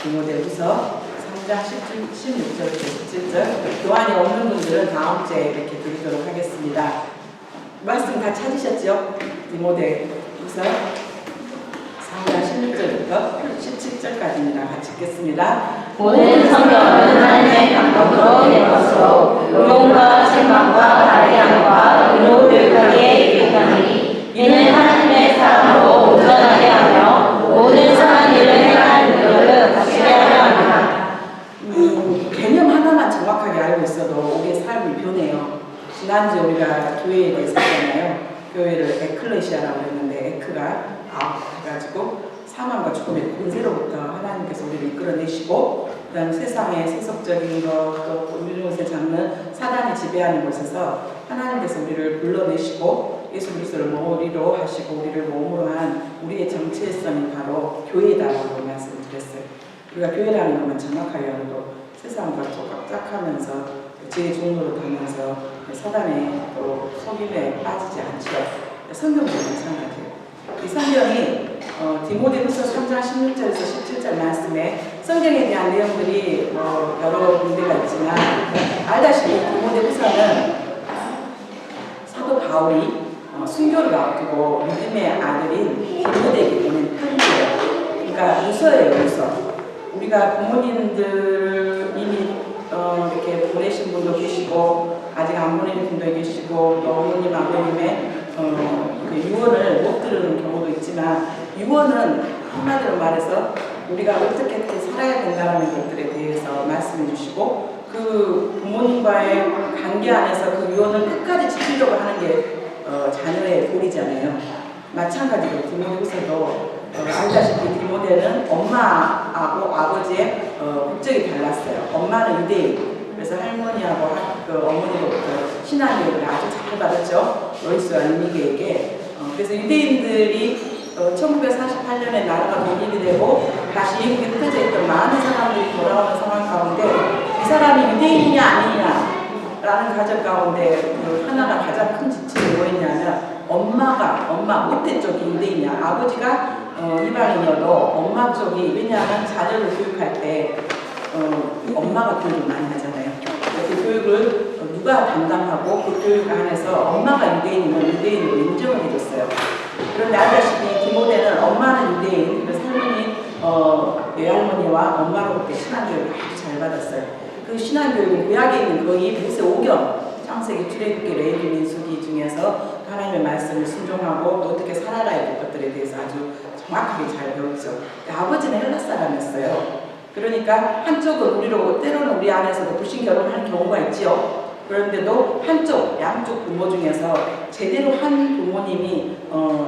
디모데후서 3장 16절부터 17절. 교환이 없는 분들은 다음 주에 이렇게 드리도록 하겠습니다. 말씀 다 찾으셨죠? 디모데후서 3장 16절부터 17절까지입니다. 같이 읽겠습니다. 모든 성경은 하나님의 감동으로 된 것으로 의론과 책망과 가르침과 의로교육하기에 기록하니 이는 하나님의 사람으로 온전하게 하며 모든 선한 일을 행할 능력을 갖추게 하려 합니다. 개념 하나만 정확하게 알고 있어도 우리의 삶이 변해요. 지난주에 우리가 교회에 대해서 했잖아요. 교회를 에클레시아라고 했는데 에크가 해가지고 사망과 죽음의 권세로부터 하나님께서 우리를 이끌어내시고, 그 다음 세상의 세속적인 것, 또 우리 곳에 잡는 사단이 지배하는 곳에서 하나님께서 우리를 불러내시고 예수 그리스도를 머리로 하시고 우리를 몸으로 한 우리의 정체성이 바로 교회다라고 말씀을 드렸어요. 우리가 교회라는 것만 정확하게 알고 세상과 또 깜짝하면서 제 종로로 가면서 사단의 또 속임에 빠지지 않죠. 성경도 마찬가지예요. 이 성경이 디모데후서 3장 16절에서 17절 말씀에 성경에 대한 내용들이 여러 군데가 있지만, 알다시피 디모데후서는 사도 바울이 순교를 앞두고 믿음의 아들인 디모데에게 보낸 편지예요. 그러니까 유서예요, 유서. 우리가 부모님들 이미 이렇게 보내신 분도 계시고 아직 안 보내신 분도 계시고 또 어머님 아버님의 그 유언을 못 들은 경우도 있지만, 유언은 한마디로 말해서 우리가 어떻게 살아야 된다는 것들에 대해서 말씀해 주시고, 그 부모님과의 관계 안에서 그 유언을 끝까지 지키려고 하는 게 자녀의 도리잖아요. 마찬가지로 디모데후서도 알다시피 디모데는 엄마하고 아버지의 국적이 달랐어요. 엄마는 유대인, 그래서 할머니하고 그 어머니로부터 신앙교육을 아주 잘 받았죠. 로이스와 이미게에게. 그래서 유대인들이 1948년에 나라가 독립이 되고 다시 미국에 흩어져 있던 많은 사람들이 돌아오는 상황 가운데 이 사람이 유대인이냐 아니냐라는 가정 가운데 하나가 가장 큰 지침이 뭐였냐면, 엄마 모태 쪽이 유대인이냐, 아버지가 이방인이어도 엄마 쪽이, 왜냐하면 자녀를 교육할 때 엄마가 교육을 많이 하잖아요. 그 교육을 누가 담당하고 그 교육 안에서 엄마가 유대인이면 유대인으로 인정을 해줬어요. 그런데 알다시피 디모데는 엄마는 유대인, 그래서 할머니, 외할머니와 엄마로부터 신앙교육을 아주 잘 받았어요. 그 신앙교육은 구약에 있는 거의 모세 5경, 창세기, 출애굽기, 레위기, 민수기 중에서 하나님의 말씀을 순종하고 또 어떻게 살아가야 될 것들에 대해서 아주 정확하게 잘 배웠죠. 아버지는 헬라 사람이었어요. 그러니까 한쪽은 우리로, 때로는 우리 안에서도 불신 결혼하는 경우가 있지요. 그런데도 양쪽 부모 중에서 제대로 한 부모님이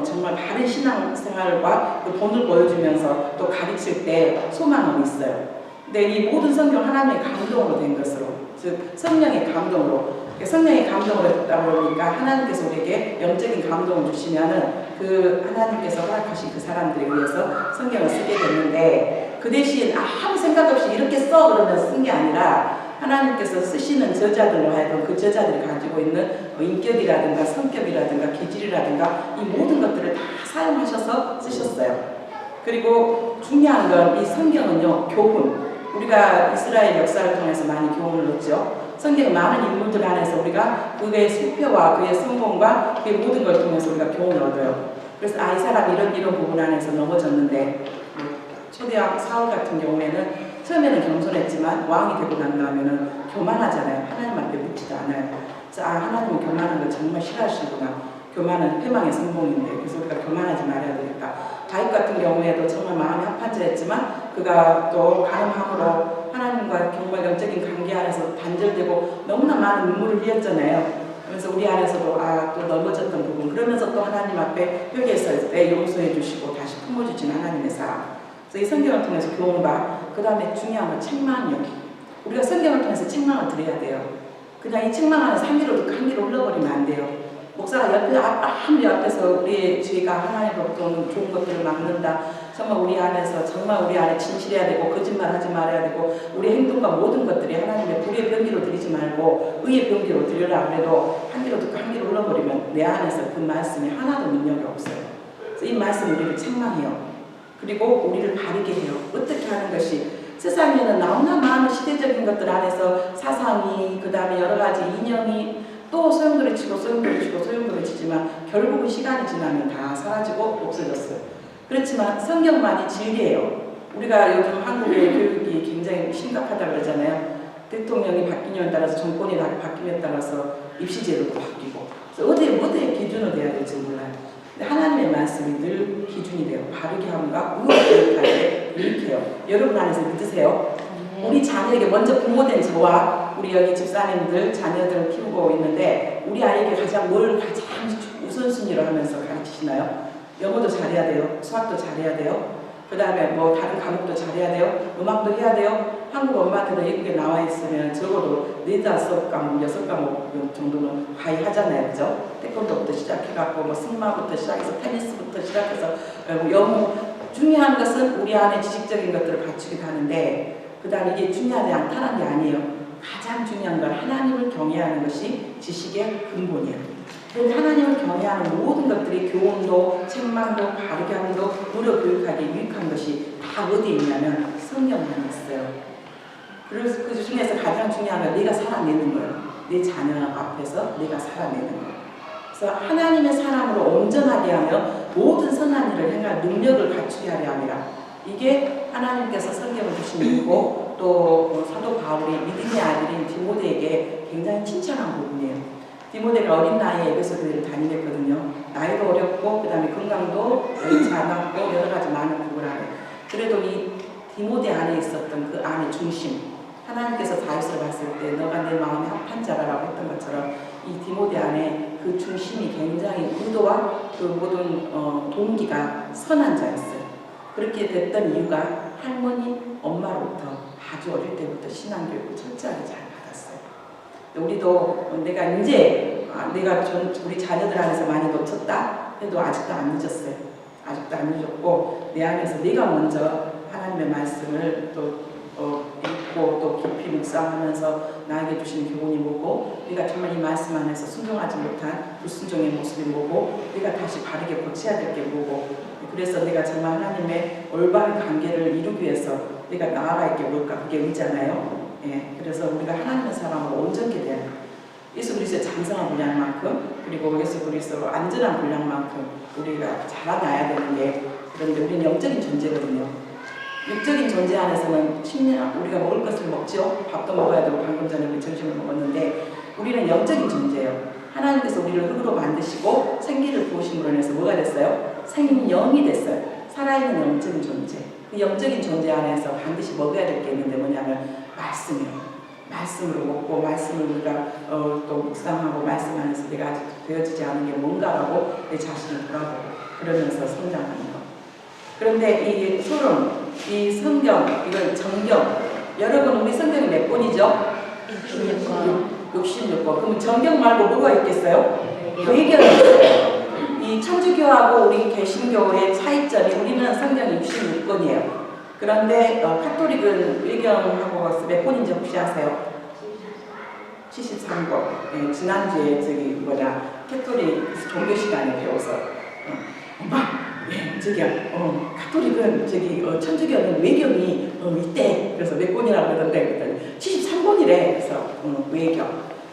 정말 바른 신앙생활과 그 본을 보여주면서 또 가르칠 때 소망은 있어요. 근데 이 모든 성경 하나님의 감동으로 된 것으로, 즉 성령의 감동으로, 성령의 감동을 했다 보니까 하나님께서 우리에게 영적인 감동을 주시면은 그 하나님께서 허락하신 그 사람들에 의해서 성경을 쓰게 됐는데, 그 대신 아무 생각 없이 이렇게 써 그러면 쓴 게 아니라 하나님께서 쓰시는 저자들로 하여금 그 저자들이 가지고 있는 인격이라든가 성격이라든가 기질이라든가 이 모든 것들을 다 사용하셔서 쓰셨어요. 그리고 중요한 건 이 성경은요, 교훈. 우리가 이스라엘 역사를 통해서 많이 교훈을 얻죠. 성경 많은 인물들 안에서 우리가 그의 실패와 그의 성공과 그의 모든 걸 통해서 우리가 교훈을 얻어요. 그래서 이 사람이 이런 부분 안에서 넘어졌는데, 초대왕 사울 같은 경우에는 처음에는 겸손했지만 왕이 되고 난 다음에는 교만하잖아요. 하나님 앞에 묻지도 않아요. 그래서 하나님은 교만한 걸 정말 싫어하시구나. 교만은 패망의 성공인데, 그래서 우리가 교만하지 말아야 되겠다. 다윗 같은 경우에도 정말 마음이 합한자였지만 그가 또 간음함으로 하나님과 정말 영적인 관계 안에서 단절되고 너무나 많은 눈물을 흘렸잖아요. 그래서 우리 안에서도 또 넘어졌던 부분, 그러면서 또 하나님 앞에 회개했을 때 용서해 주시고 다시 품어주신 하나님의 사랑. 그래서 이 성경을 통해서 교훈과, 그 다음에 중요한 건 책망이요. 우리가 성경을 통해서 책망을 드려야 돼요. 그냥 이 책망 안에서 한 귀로 듣고 한 귀로 흘러버리면 안 돼요. 목사가 아무리 옆에서 우리의 죄가 하나님으로부터 오는 좋은 것들을 막는다, 정말 우리 안에서 정말 우리 안에 진실해야 되고 거짓말 하지 말아야 되고 우리 행동과 모든 것들이 하나님의 불의 병기로 드리지 말고 의의 병기로 드리라 그래도 한 귀로 듣고 한 귀로 흘러버리면 내 안에서 그 말씀이 하나도 능력이 없어요. 그래서 이 말씀이 우리를 책망해요. 그리고 우리를 바르게 해요. 어떻게 하는 것이 세상에는 너무나 많은 시대적인 것들 안에서 사상이, 그 다음에 여러 가지 이념이 또 소용돌이치고 소용돌이치고 소용돌이치지만 결국은 시간이 지나면 다 사라지고 없어졌어요. 그렇지만 성경만이 진리예요. 우리가 요즘 한국의 교육이 굉장히 심각하다고 그러잖아요. 대통령이 바뀌냐에 따라서 정권이 바뀌냐에 따라서 입시제도도 바뀌고, 그래서 어디에 기준으로 돼야 될지 몰라요. 근데 하나님의 말씀이 늘 기준이 돼요. 바르게 함과 의롭게 유익해요. 여러분 안에서 믿으세요? 우리 자녀에게 먼저 부모된 저와 우리 여기 집사님들 자녀들을 키우고 있는데 우리 아이에게 가장 우선순위로 하면서 가르치시나요? 영어도 잘해야 돼요. 수학도 잘해야 돼요. 그 다음에 뭐 다른 과목도 잘해야 돼요. 음악도 해야 돼요. 한국 엄마들은 외국에 나와 있으면 적어도 4-5과목, 6과목 정도는 과외 하잖아요. 그죠? 태권도부터 시작해갖고 뭐 승마부터 시작해서 테니스부터 시작해서 영어. 중요한 것은 우리 안에 지식적인 것들을 갖추기도 하는데 그 다음에 이게 중요하지 않다는 게 아니에요. 가장 중요한 건 하나님을 경외하는 것이 지식의 근본이에요. 그런데 하나님을 경외하는 모든 것들이 교훈도, 책망도, 바르게 함도, 무료 교육하기에 유익한 것이 다 어디에 있냐면 성경 안에 있어요. 그래서 그 중에서 가장 중요한 건 내가 살아내는 거예요. 내 자녀 앞에서 내가 살아내는 거예요. 그래서 하나님의 사람으로 온전하게 하며 모든 선한 일을 행할 능력을 갖추게 하려 함이라. 이게 하나님께서 성경을 주신 이유고 또 사도 바울이 믿음의 아들인 디모데에게 굉장히 칭찬한 부분이에요. 디모데가 어린 나이에 에베소 교회를 다니랬거든요. 나이도 어렸고 그 다음에 건강도 여의치 않았고 여러 가지 많은 부분을 하고, 그래도 이 디모데 안에 있었던 그 안의 중심, 하나님께서 다윗을 봤을 때 너가 내 마음에 합한 자라라고 했던 것처럼 이 디모데 안에 그 중심이 굉장히 의도와 그 모든 동기가 선한 자였어요. 그렇게 됐던 이유가 할머니, 엄마로부터 아주 어릴 때부터 신앙교육을 철저하게 잘 받았어요. 우리도 내가 이제 우리 자녀들 안에서 많이 놓쳤다 해도 아직도 안 늦었어요. 아직도 안 늦었고 내 안에서 내가 먼저 하나님의 말씀을 또 읽고 또 깊이 묵상하면서 나에게 주신 교훈이 뭐고, 내가 정말 이 말씀 안에서 순종하지 못한 불순종의 모습이 뭐고, 내가 다시 바르게 고쳐야 될 게 뭐고, 그래서 내가 정말 하나님의 올바른 관계를 이루기 위해서 내가 나아갈 게 뭘까, 그게 의잖아요. 예, 그래서 우리가 하나님의 사람으로 온전케 돼야 돼요. 예수 그리스도의 장성한 분량만큼, 그리고 예수 그리스도로 안전한 분량만큼 우리가 자라나야 되는 게, 그런데 우리는 영적인 존재거든요. 육적인 존재 안에서는 우리가 먹을 것을 먹죠. 밥도 먹어야 되고 방금 전에 우리 점심을 먹었는데 우리는 영적인 존재예요. 하나님께서 우리를 흙으로 만드시고 생기를 부으심으로 인해서 뭐가 됐어요? 생명이 됐어요. 살아있는 영적인 존재. 그 영적인 존재 안에서 반드시 먹어야 될 게 있는데 뭐냐면 말씀이에요. 말씀으로 먹고 말씀을 우리가 또 묵상하고 말씀 안에서 내가 아직 되어지지 않은 게 뭔가라고 내 자신을 돌아보고 그러면서 성장하는 것. 그런데 이 소름, 이 성경, 이건 정경. 여러분 우리 성경이 몇 권이죠? 66권. 66권. 그럼 정경 말고 뭐가 있겠어요? 외경이 있어요. 이 천주교하고 우리 개신교의 차이점이 우리는 성경이 66권이에요. 그런데 카톨릭은 외경하고 몇 권인지 혹시 아세요? 73권. 네, 지난주에 캐톨릭 종교 시간에 배워서 엄마 카톨릭은 천주교는 외경이 있대. 그래서 몇 권이라고 그러던데 그랬더니 73권이래. 그래서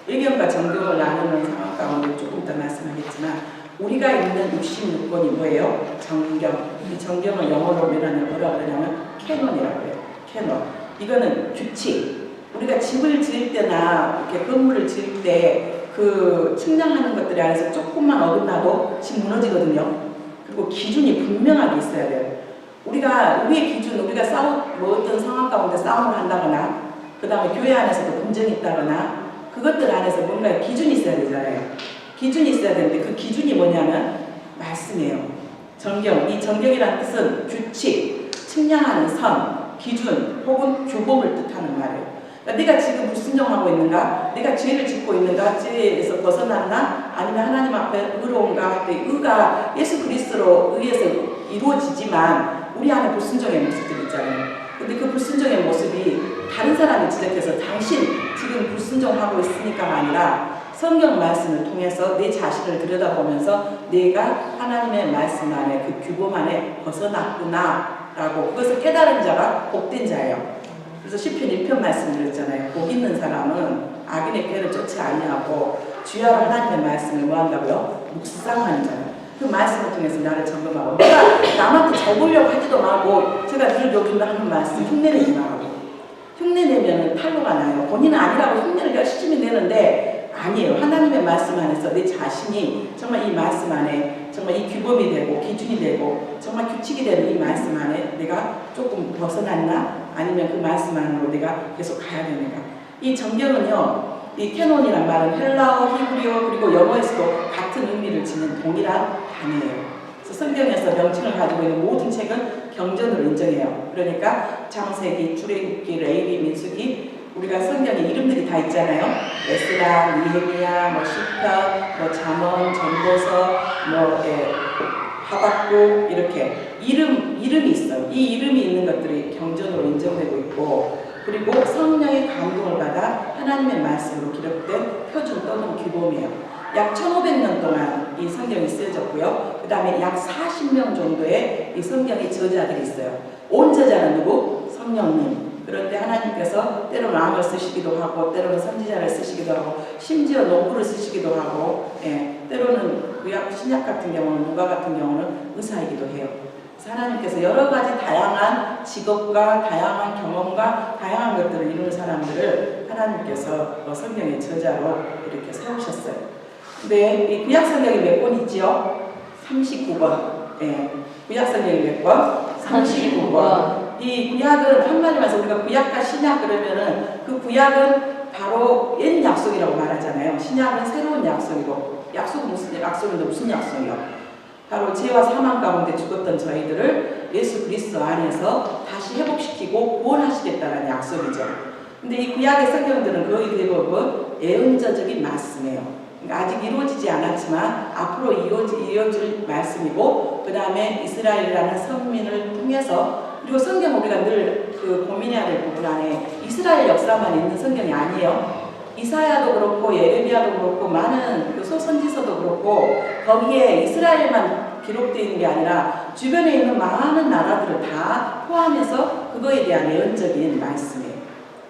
외경과 정경을 나누는 상황 가운데 조금 더 말씀하겠지만 우리가 읽는 66권이 뭐예요? 정경. 이 정경을 영어로 뭐라 그러냐면 캐논이라고 해요. 캐논. 이거는 규칙. 우리가 집을 지을 때나 이렇게 건물을 지을 때 그 측량하는 것들 안에서 조금만 어긋나도 집 무너지거든요. 그리고 기준이 분명하게 있어야 돼요. 우리의 기준, 우리가 어떤 상황 가운데 싸움을 한다거나, 그 다음에 교회 안에서도 분쟁이 있다거나, 그것들 안에서 뭔가 기준이 있어야 되잖아요. 기준이 있어야 되는데 그 기준이 뭐냐면 말씀이에요. 정경. 이 정경이라는 뜻은 규칙, 측량하는 선, 기준 혹은 규범을 뜻하는 말이에요. 그러니까 내가 지금 불순종하고 있는가? 내가 죄를 짓고 있는가? 죄에서 벗어났나? 아니면 하나님 앞에 의로운가? 의가 예수 그리스도로 의해서 이루어지지만 우리 안에 불순종의 모습들이 있잖아요. 근데 그 불순종의 모습이 다른 사람이 지적해서 당신 지금 불순종하고 있으니까가 아니라 성경 말씀을 통해서 내 자신을 들여다보면서 내가 하나님의 말씀 안에 그 규범 안에 벗어났구나 라고, 그것을 깨달은 자가 복된 자예요. 그래서 시편 1편 말씀 드렸잖아요. 복 있는 사람은 악인의 꾀를 쫓지 아니하고 주여 하나님의 말씀을 뭐 한다고요? 묵상하는 자예요. 그 말씀을 통해서 나를 점검하고 내가 남한테 적으려고 하지도 말고 제가 늘 여기 하는 말씀 흉내내지 말라고. 흉내내면 탈로가 나요. 본인은 아니라고 흉내를 열심히 내는데 아니에요. 하나님의 말씀 안에서 내 자신이 정말 이 말씀 안에 정말 이 규범이 되고 기준이 되고 정말 규칙이 되는 이 말씀 안에 내가 조금 벗어났나? 아니면 그 말씀 안으로 내가 계속 가야 되는가? 이 정경은요. 이 캐논이란 말은 헬라어, 히브리어 그리고 영어에서도 같은 의미를 지닌 동일한 단어예요. 그래서 성경에서 명칭을 가지고 있는 모든 책은 경전으로 인정해요. 그러니까 창세기, 출애굽기, 레위기, 민수기 우리가 성경에 이름들이 다 있잖아요. 에스라, 느헤미야, 뭐 시편, 뭐 잠언, 전도서, 뭐 하박국 이렇게 이름이 있어요. 이 이름이 있는 것들이 경전으로 인정되고 있고 그리고 성령의 감동을 받아 하나님의 말씀으로 기록된 표준 또는 규범이에요. 약 1500년 동안 이 성경이 쓰여졌고요. 그 다음에 약 40명 정도의 이 성경의 저자들이 있어요. 온 저자는 누구? 성령님. 그런데 하나님께서 때로는 왕을 쓰시기도 하고 때로는 선지자를 쓰시기도 하고 심지어 농부를 쓰시기도 하고 때로는 구약 신약 같은 경우는 누가 같은 경우는 의사이기도 해요. 그래서 하나님께서 여러 가지 다양한 직업과 다양한 경험과 다양한 것들을 이루는 사람들을 하나님께서 성경의 저자로 이렇게 세우셨어요. 근데 이 구약 성경이 몇 권 있지요? 39권. 구약 성경이 몇 권? 39권. 이 구약은 한마디로 해서 우리가 구약과 신약 그러면은 그 구약은 바로 옛 약속이라고 말하잖아요. 신약은 새로운 약속이고 약속은 무슨 약속인데 무슨 약속이요? 바로 죄와 사망 가운데 죽었던 저희들을 예수 그리스도 안에서 다시 회복시키고 구원하시겠다는 약속이죠. 근데 이 구약의 성경들은 거의 대부분 예언자적인 말씀이에요. 그러니까 아직 이루어지지 않았지만 앞으로 이루어질 말씀이고 그 다음에 이스라엘이라는 선민을 통해서 그리고 성경 우리가 늘 그 고민해야 될 부분 안에 이스라엘 역사만 있는 성경이 아니에요. 이사야도 그렇고 예레미야도 그렇고 많은 그 소선지서도 그렇고 거기에 이스라엘만 기록되어 있는 게 아니라 주변에 있는 많은 나라들을 다 포함해서 그거에 대한 예언적인 말씀이에요.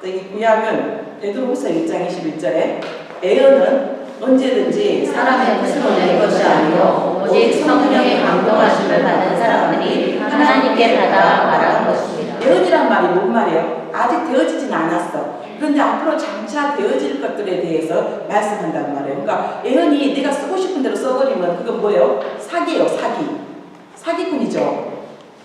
이 구약은 베드로후서 1장 21절에 예언은 언제든지 사람의 뜻으로 낸 것이 아니요 오직 성령의 감동하심을 받은 사람들이 하나님께 받아 말한 것입니다. 예언이란 말이 뭔 말이에요? 아직 되어지진 않았어. 그런데 앞으로 장차 되어질 것들에 대해서 말씀한단 말이에요. 그러니까 예언이 내가 쓰고 싶은 대로 써버리면 그건 뭐예요? 사기예요. 사기꾼이죠.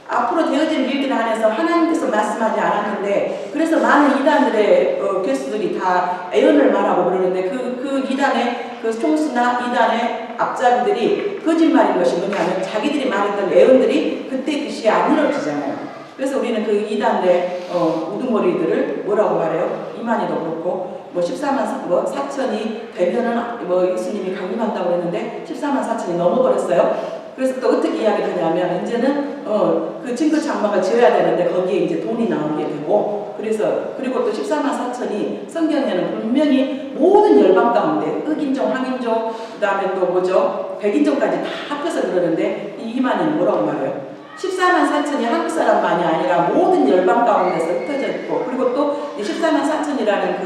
앞으로 되어질 일들 안에서 하나님께서 말씀하지 않았는데 그래서 많은 이단들의 교수들이 다 예언을 말하고 그러는데 그 이단의 그 총수나 이단의 앞잡이들이 거짓말인 것이 뭐냐면 자기들이 말했던 예언들이 그때 그 시에 안 이루어지잖아요. 그래서 우리는 그 이단의 우두머리들을 뭐라고 말해요? 이만희도 그렇고 뭐 14만 4천이 되면은 뭐 예수님이 강림한다고 그랬는데 14만 4천이 넘어버렸어요. 그래서 또 어떻게 이야기를 하냐면 이제는 그 증거 장막을 지어야 되는데 거기에 이제 돈이 나오게 되고 그래서 그리고 또 14만 4천이 성경에는 분명히 모든 열방 가운데 흑인종, 황인종 그다음에 또 뭐죠? 백인종까지 다 합해서 그러는데 이 이만희는 뭐라고 말해요? 14만 4천이 한국 사람만이 아니라 모든 열방 가운데서 흩어져 있고 그리고 또 14만 4천이라는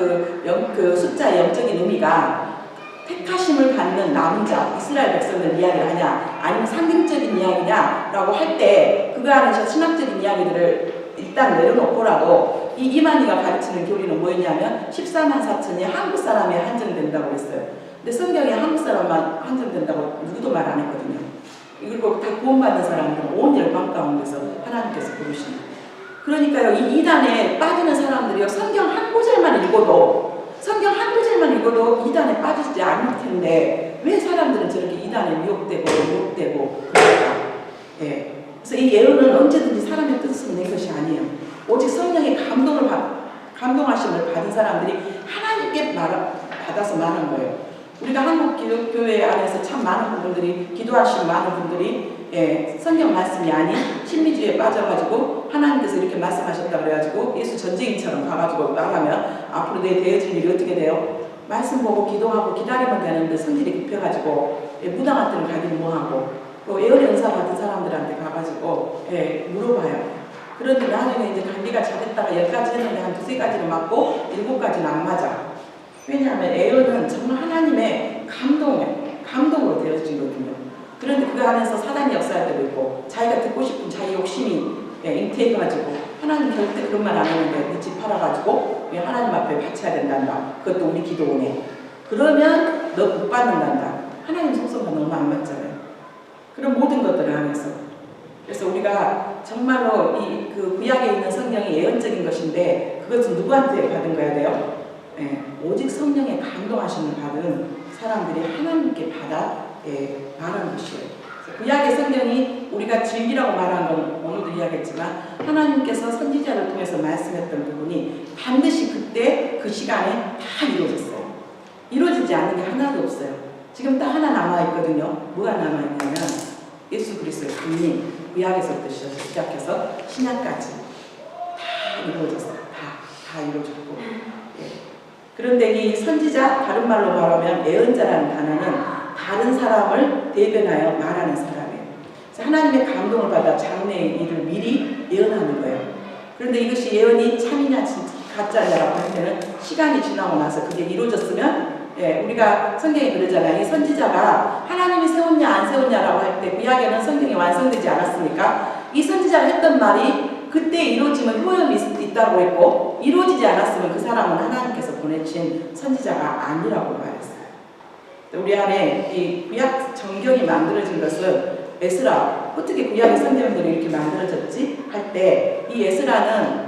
그 숫자의 영적인 의미가 택하심을 받는 남자 이스라엘 백성들 이야기를 하냐 아니면 상징적인 이야기냐라고 할 때 그거 안에서 신학적인 이야기들을 일단 내려놓고라도 이 이만희가 가르치는 교리는 뭐였냐면 14만 4천이 한국 사람에 한정된다고 했어요. 근데 성경에 한국 사람만 한정된다고 누구도 말 안 했거든요. 그리고 다 구원받는 사람들은 온 열방 가운데서 하나님께서 부르십니다. 그러니까요, 이 이단에 빠지는 사람들이요, 성경 한 구절만 읽어도 이단에 빠지지 않을 텐데, 왜 사람들은 저렇게 이단에 유혹되고 그럴까? 예. 그래서 이 예언은 언제든지 사람의 뜻으로 낸 것이 아니에요. 오직 성령의 감동하심을 받은 사람들이 하나님께 받아서 말한 거예요. 우리가 한국 기독교회 안에서 참 많은 부분들이 기도하신 많은 분들이 성경 말씀이 아닌 신비주의에 빠져가지고 하나님께서 이렇게 말씀하셨다 그래가지고 예수 전쟁인처럼 가가지고 말하면 앞으로 내 되어질 일이 어떻게 돼요? 말씀 보고 기도하고 기다리면 되는데 성질이 급해가지고 무당 같은 걸 가기는 뭐하고 또 예언의 은사 받은 사람들한테 가가지고 물어봐요. 그런데 나중에 이제 관리가 잘했다가 10가지 했는데 한 2~3가지는 맞고 7가지는 안 맞아. 왜냐하면 애언은 정말 하나님의 감동으로 되어지거든요. 그런데 그 안에서 사단이 역사할 때도 있고 자기가 듣고 싶은 자기 욕심이 잉태해가지고 하나님 절대 그런 말 안 했는데 네 집 팔아가지고 하나님 앞에 바쳐야 된단다. 그것도 우리 기도원에. 그러면 너 복 받는단다. 하나님 속성과 너무 안 맞잖아요. 그런 모든 것들 안에서. 그래서 우리가 정말로 그 구약에 있는 성경이 예언적인 것인데 그것은 누구한테 받은 거야 돼요? 오직 성령의 감동하심을 받은 사람들이 하나님께 받아 말하는 것이에요. 구약의 성경이 우리가 진리라고 말한 건 오늘도 이야기했지만 하나님께서 선지자를 통해서 말씀했던 부분이 반드시 그때 그 시간에 다 이루어졌어요. 이루어지지 않는 게 하나도 없어요. 지금 딱 하나 남아있거든요. 뭐가 남아있냐면 예수 그리스도의 분이 구약에서부터 시작해서 신약까지 다 이루어졌어요. 다 이루어졌고. 그런데 이 선지자, 다른 말로 말하면 예언자라는 단어는 다른 사람을 대변하여 말하는 사람이에요. 그래서 하나님의 감동을 받아 장래의 일을 미리 예언하는 거예요. 그런데 이것이 예언이 참이냐 가짜냐라고 할 때는 시간이 지나고 나서 그게 이루어졌으면 우리가 성경이 그러잖아요. 이 선지자가 하나님이 세웠냐 안 세웠냐라고 할 때 구약에는 성경이 완성되지 않았으니까 이 선지자가 했던 말이 그때 이루어지면 효험이 있다고 했고 이루어지지 않았으면 그 사람은 하나님께서 보내신 선지자가 아니라고 말했어요. 우리 안에 이 구약 정경이 만들어진 것은 에스라, 어떻게 구약의 선지자들이 이렇게 만들어졌지? 할 때 이 에스라는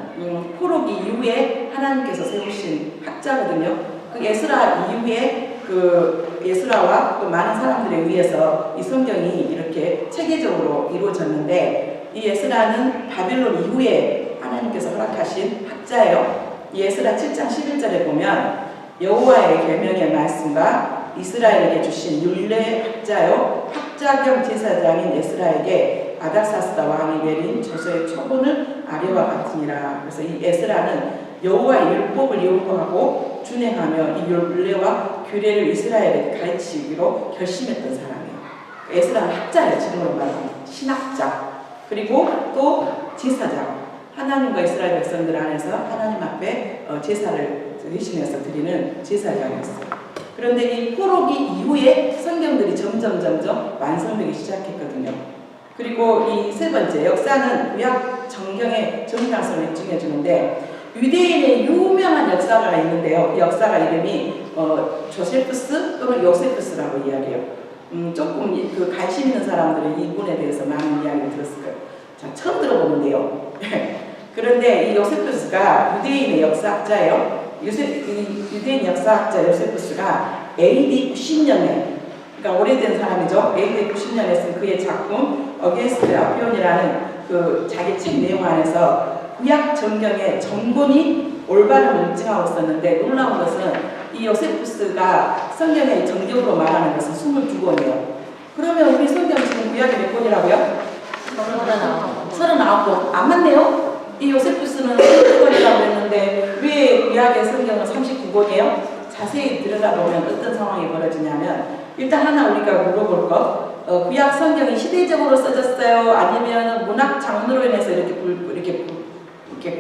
포로기 이후에 하나님께서 세우신 학자거든요. 그 에스라 이후에 그 에스라와 그 많은 사람들에 의해서 이 성경이 이렇게 체계적으로 이루어졌는데 이 에스라는 바빌론 이후에 하나님께서 허락하신 학자예요. 이 에스라 7장 11절에 보면 여호와의 계명의 말씀과 이스라엘에게 주신 율례 학자요 학자 겸 제사장인 에스라에게 아닥사스다 왕이 내린 저서의 초본을 아래와 같으니라. 그래서 이 에스라는 여호와의 율법을 연구하고 준행하며 이 율례와 규례를 이스라엘에게 가르치기로 결심했던 사람이에요. 에스라는 학자예요. 지금으로 말하면 신학자. 그리고 또 제사장. 하나님과 이스라엘 백성들 안에서 하나님 앞에 제사를 대신해서 드리는 제사장이었어요. 그런데 이 포로기 이후에 성경들이 점점 완성되기 시작했거든요. 그리고 이 세 번째 역사는 구약 정경의 정당성을 입증해 주는데 유대인의 유명한 역사가 있는데요. 그 역사가 이름이 조세푸스 또는 요세푸스라고 이야기해요. 조금 그 관심 있는 사람들은 이분에 대해서 많은 이야기를 들었을 거예요. 자, 처음 들어보는데요. 그런데 이 요세푸스가 유대인의 역사학자예요. 유대인 역사학자 요세푸스가 AD 90년에 그러니까 오래된 사람이죠. AD 90년에 쓴 그의 작품 어게인스트 아피온이라는 그 자기 책 내용 안에서 구약 정경의 정본이 올바름을 입증하고 있었는데 놀라운 것은 이 요세푸스가 성경의 정경으로 말하는 것은 22권이에요. 그러면 우리 성경 지금 구약이 몇 권이라고요? 39권. 안 맞네요? 이 요세푸스는 22권이라고 했는데 왜 구약의 성경은 39권이에요? 자세히 들여다보면 어떤 상황이 벌어지냐면 일단 하나 우리가 물어볼 것 구약 성경이 시대적으로 써졌어요? 아니면 문학 장르로 인해서 이렇게